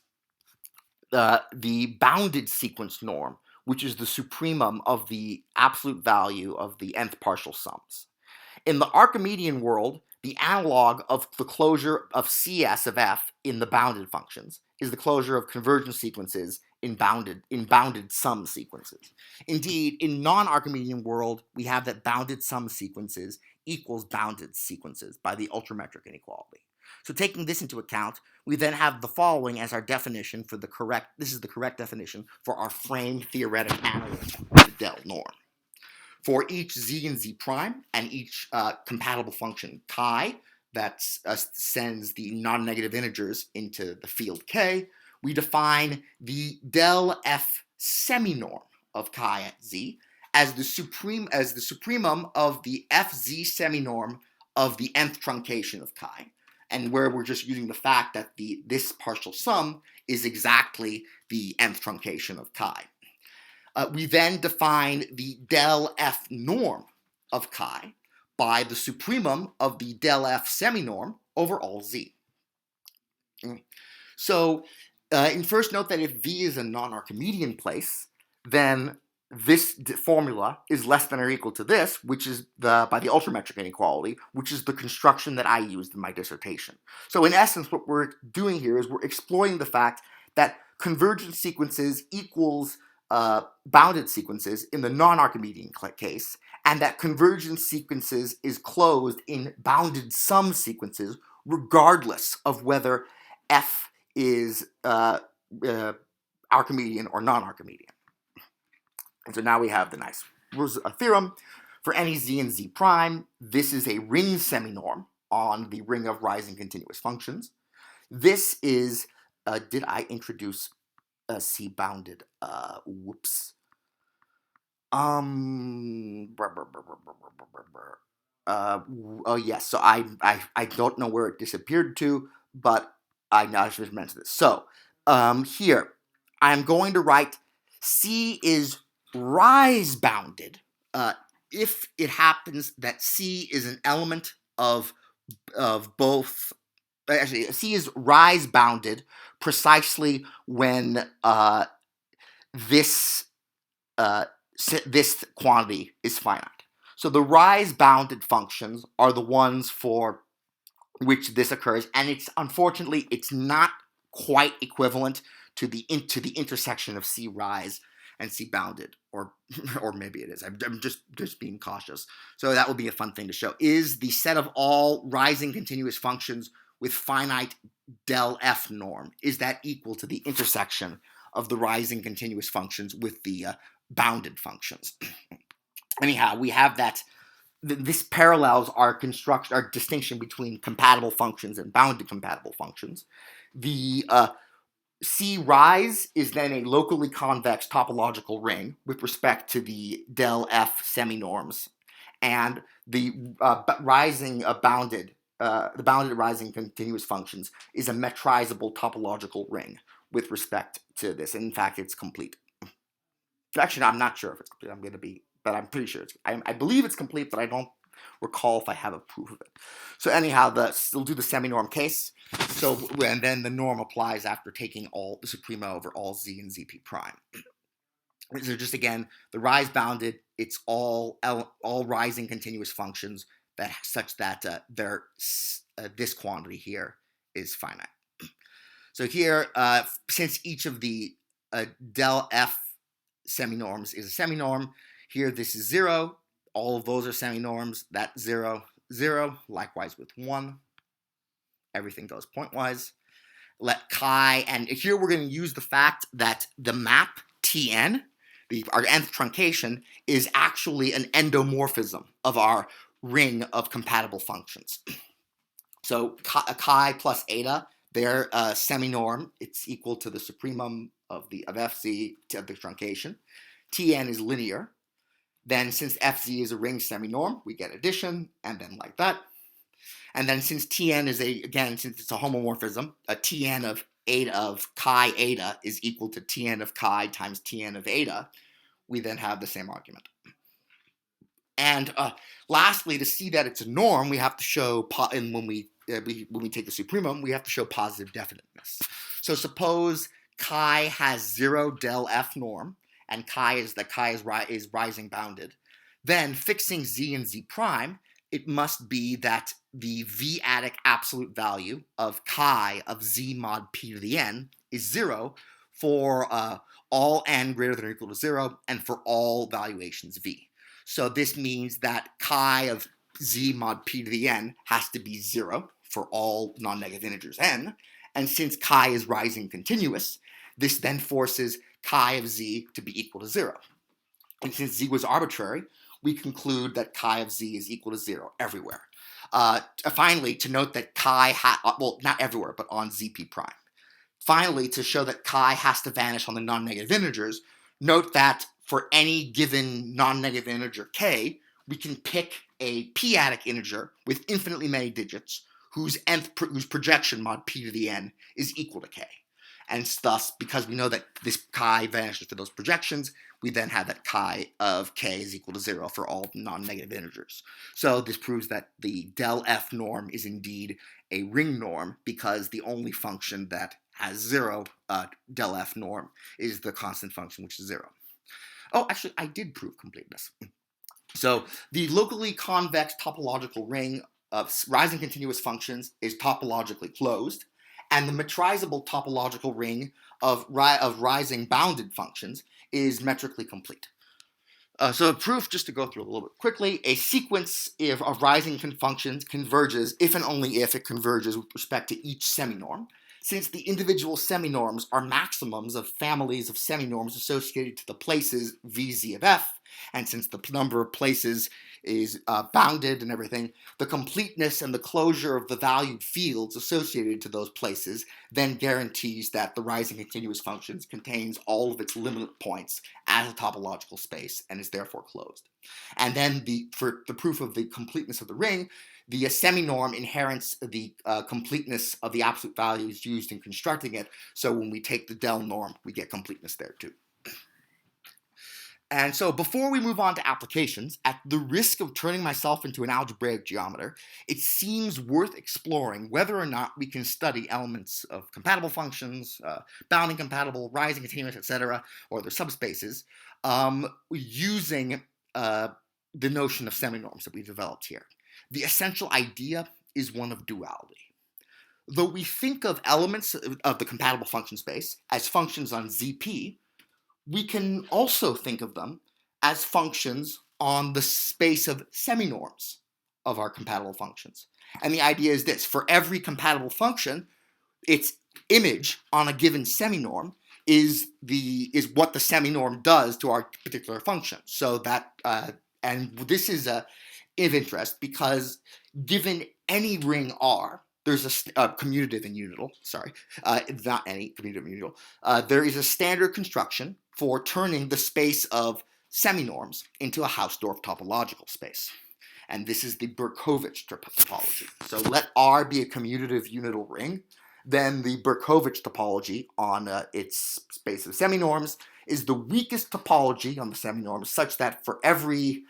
the bounded sequence norm, which is the supremum of the absolute value of the nth partial sums. In the Archimedean world, the analog of the closure of CS of F in the bounded functions is the closure of convergence sequences in bounded sum sequences. Indeed, in non-Archimedean world, we have that bounded sum sequences equals bounded sequences by the ultrametric inequality. So taking this into account, we then have the following as our definition for the correct definition for our frame theoretic analog of the del norm. For each z and z prime and each compatible function chi that sends the non-negative integers into the field K, we define the del f seminorm of chi at z as the supremum of the fz seminorm of the nth truncation of chi, and where we're just using the fact that this partial sum is exactly the nth truncation of chi. We then define the del f norm of chi by the supremum of the del f seminorm over all z. So first note that if V is a non-Archimedean place, then this formula is less than or equal to this, which is by the ultrametric inequality, which is the construction that I used in my dissertation. So in essence, what we're doing here is we're exploiting the fact that convergent sequences equals bounded sequences in the non-Archimedean case, and that convergent sequences is closed in bounded sum sequences, regardless of whether F is Archimedean or non-Archimedean. And so now we have the nice theorem for any z and z prime. This is a ring seminorm on the ring of rising continuous functions. This is, did I introduce C bounded? Whoops. Oh yes, so I don't know where it disappeared to, but I just mentioned this. So here, I'm going to write C is rise bounded if it happens that C is an element of both. Actually, C is rise bounded precisely when this quantity is finite. So the rise bounded functions are the ones for which this occurs, and unfortunately it's not quite equivalent to the intersection of C rise and C bounded, or maybe it is. I'm just being cautious. So that would be a fun thing to show. Is the set of all rising continuous functions with finite del f norm, is that equal to the intersection of the rising continuous functions with the bounded functions? Anyhow, we have that. This parallels our distinction between compatible functions and bounded compatible functions. The C rise is then a locally convex topological ring with respect to the del f seminorms, and the bounded rising continuous functions is a metrizable topological ring with respect to this. And in fact, it's complete. Actually, I'm not sure if it's complete. But I'm pretty sure I believe it's complete, but I don't recall if I have a proof of it. So anyhow, we'll do the seminorm case. So and then the norm applies after taking all the suprema over all z and zp prime. So just again, the rise bounded, it's all rising continuous functions that such that this quantity here is finite. So here, since each of the del f seminorms is a seminorm, here this is 0. All of those are seminorms. That's 0, 0. Likewise with 1. Everything goes pointwise. Let chi, and here we're going to use the fact that the map Tn, our nth truncation, is actually an endomorphism of our ring of compatible functions. So chi plus eta, their seminorm, it's equal to the supremum of fz of the truncation. Tn is linear. Then since fz is a ring seminorm, we get addition, and then like that. And then since Tn is since it's a homomorphism, a Tn of eta of chi eta is equal to Tn of chi times Tn of eta, we then have the same argument. And lastly, to see that it's a norm, we have to show, and when we take the supremum, we have to show positive definiteness. So suppose chi has 0 del f norm, and chi is rising bounded. Then fixing z and z prime, it must be that the v adic absolute value of chi of z mod p to the n is 0 for all n greater than or equal to 0 and for all valuations v. So this means that chi of z mod p to the n has to be 0 for all non-negative integers n, and since chi is rising continuous, this then forces chi of z to be equal to 0. And since z was arbitrary, we conclude that chi of z is equal to 0 everywhere. Finally, to note that chi, not everywhere, but on zp prime. Finally, to show that chi has to vanish on the non-negative integers, note that for any given non-negative integer k, we can pick a p-adic integer with infinitely many digits whose projection mod p to the n is equal to k. And thus, because we know that this chi vanishes for those projections, we then have that chi of k is equal to 0 for all non-negative integers. So this proves that the del f norm is indeed a ring norm, because the only function that has 0 del f norm is the constant function, which is 0. Oh, actually, I did prove completeness. So the locally convex topological ring of rising continuous functions is topologically closed, and the metrizable topological ring of rising bounded functions is metrically complete. So a proof, just to go through a little bit quickly, a sequence of rising functions converges if and only if it converges with respect to each seminorm, since the individual seminorms are maximums of families of seminorms associated to the places Vz of f, and since the number of places is bounded and everything, the completeness and the closure of the valued fields associated to those places then guarantees that the rising continuous functions contains all of its limit points as a topological space and is therefore closed. And then for the proof of the completeness of the ring, the seminorm inherits the completeness of the absolute values used in constructing it. So when we take the del norm, we get completeness there too. And so before we move on to applications, at the risk of turning myself into an algebraic geometer, it seems worth exploring whether or not we can study elements of compatible functions, bounding compatible, rising continuous, etc., or their subspaces, using the notion of seminorms that we developed here. The essential idea is one of duality. Though we think of elements of the compatible function space as functions on ZP, we can also think of them as functions on the space of seminorms of our compatible functions. And the idea is this: for every compatible function, its image on a given seminorm is what the seminorm does to our particular function. So that, and this is of interest because given any ring R, there's a commutative and unital, not any commutative and unital. There is a standard construction for turning the space of seminorms into a Hausdorff topological space. And this is the Berkovich topology. So let R be a commutative unital ring, then the Berkovich topology on its space of seminorms is the weakest topology on the seminorms, such that for every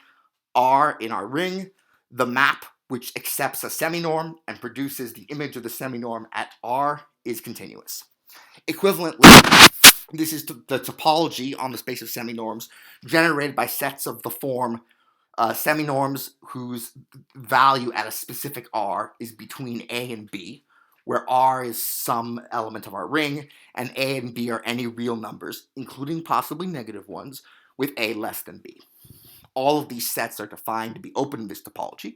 R in our ring, the map which accepts a seminorm and produces the image of the seminorm at R is continuous. Equivalently, this is the topology on the space of seminorms generated by sets of the form seminorms whose value at a specific R is between A and B, where R is some element of our ring, and A and B are any real numbers, including possibly negative ones, with A less than B. All of these sets are defined to be open in this topology.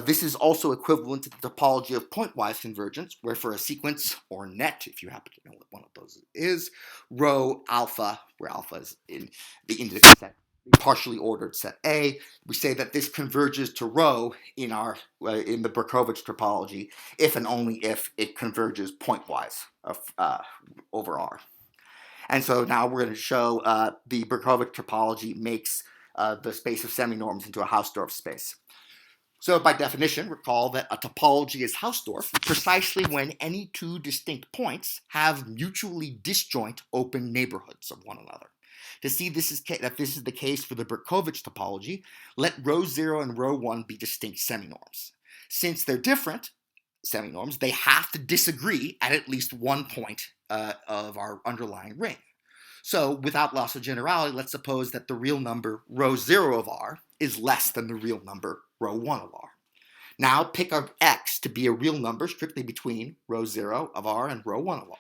This is also equivalent to the topology of pointwise convergence, where for a sequence, or net, if you happen to know what one of those is, rho alpha, where alpha is in the indicative set, the partially ordered set A, we say that this converges to rho in the Berkovich topology, if and only if it converges pointwise over R. And so now we're going to show the Berkovich topology makes the space of seminorms into a Hausdorff space. So by definition, recall that a topology is Hausdorff precisely when any two distinct points have mutually disjoint open neighborhoods of one another. To see that this is the case for the Berkovich topology, let rho 0 and rho 1 be distinct seminorms. Since they're different seminorms, they have to disagree at least one point of our underlying ring. So without loss of generality, let's suppose that the real number rho 0 of R is less than the real number rho 1 of R. Now pick our x to be a real number strictly between rho 0 of R and rho 1 of R.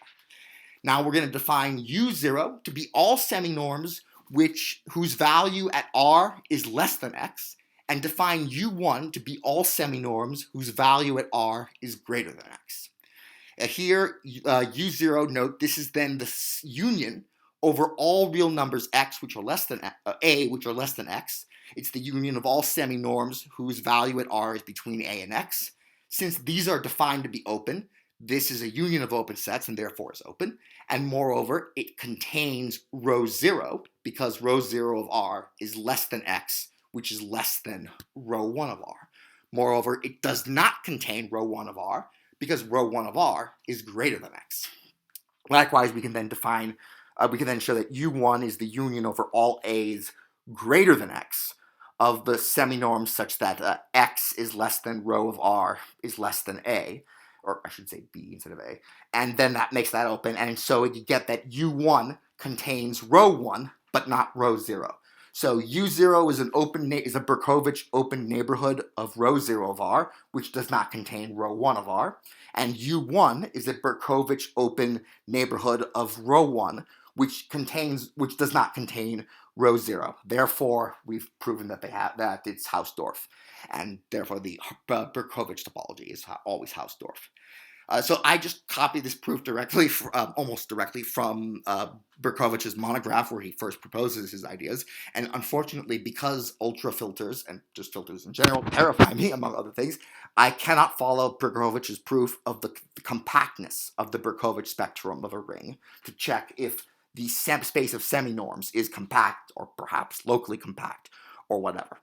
Now we're going to define u0 to be all seminorms whose value at R is less than x, and define u1 to be all seminorms whose value at R is greater than x. Here, u0, note, this is then the union over all real numbers x which are less than a which are less than x. It's the union of all seminorms whose value at R is between a and x. Since these are defined to be open, this is a union of open sets and therefore is open. And moreover, it contains rho 0 because rho 0 of R is less than x, which is less than rho 1 of R. Moreover, it does not contain rho 1 of R because rho 1 of R is greater than x. Likewise, we can then show that U1 is the union over all A's greater than X of the seminorms such that X is less than rho of R is less than A, or I should say B instead of A, and then that makes that open, and so you get that U1 contains rho 1, but not rho 0. So U0 is a Berkovich open neighborhood of rho 0 of R, which does not contain rho 1 of R, and U1 is a Berkovich open neighborhood of rho 1, which does not contain rho 0. Therefore, we've proven that it's Hausdorff, and therefore the Berkovich topology is always Hausdorff. So I just copied this proof almost directly from Berkovich's monograph where he first proposes his ideas. And unfortunately, because ultrafilters and just filters in general terrify me, among other things, I cannot follow Berkovich's proof of the compactness of the Berkovich spectrum of a ring to check if the space of seminorms is compact or perhaps locally compact or whatever.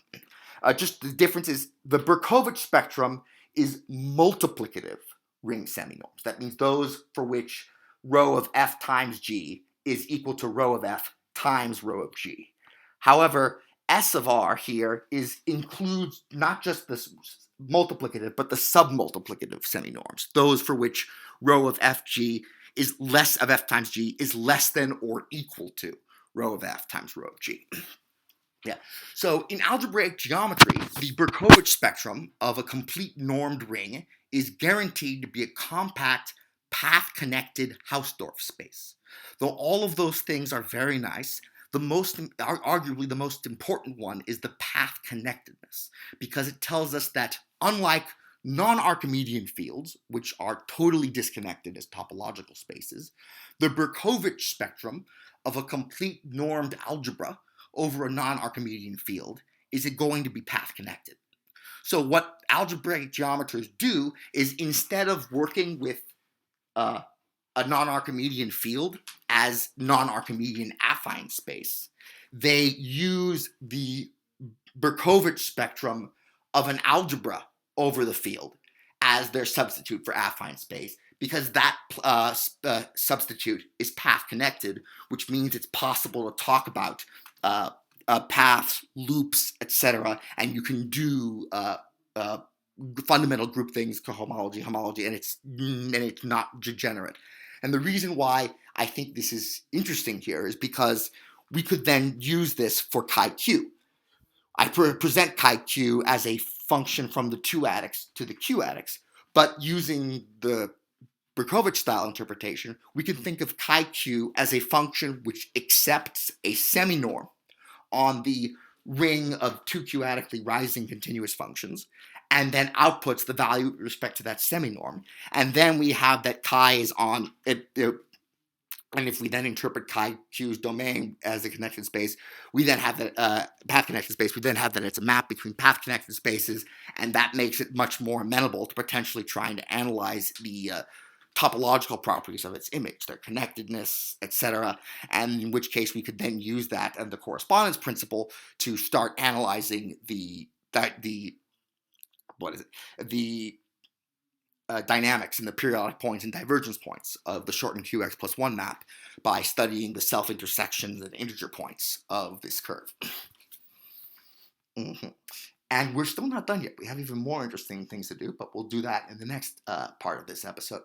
Just the difference is the Berkovich spectrum is multiplicative ring seminorms. That means those for which rho of f times g is equal to rho of f times rho of g. However, S of R here includes not just the multiplicative, but the submultiplicative seminorms, those for which rho of fg is less of f times g is less than or equal to rho of f times rho of g. Yeah. So in algebraic geometry, the Berkovich spectrum of a complete normed ring is guaranteed to be a compact, path-connected Hausdorff space. Though all of those things are very nice, arguably the most important one is the path connectedness, because it tells us that unlike non-Archimedean fields, which are totally disconnected as topological spaces, the Berkovich spectrum of a complete normed algebra over a non-Archimedean field is it going to be path connected. So what algebraic geometers do is instead of working with a non-Archimedean field as non-Archimedean affine space, they use the Berkovich spectrum of an algebra over the field as their substitute for affine space, because that substitute is path connected, which means it's possible to talk about paths, loops, etc., and you can do fundamental group things, homology, and it's not degenerate. And the reason why I think this is interesting here is because we could then use this for chi-q. I present chi-q as a function from the 2 adics to the q adics, but using the Berkovich style interpretation, we can think of chi-q as a function which accepts a seminorm on the ring of 2 q-adically rising continuous functions, and then outputs the value with respect to that seminorm. And then we have that chi is on it. And if we then interpret chi-q's domain as a connected space, we then have that path connected space. We then have that it's a map between path connected spaces, and that makes it much more amenable to potentially trying to analyze the topological properties of its image, their connectedness, etc., and in which case we could then use that and the correspondence principle to start analyzing the dynamics in the periodic points and divergence points of the shortened qx plus 1 map by studying the self-intersections and integer points of this curve. Mm-hmm. And we're still not done yet. We have even more interesting things to do, but we'll do that in the next part of this episode.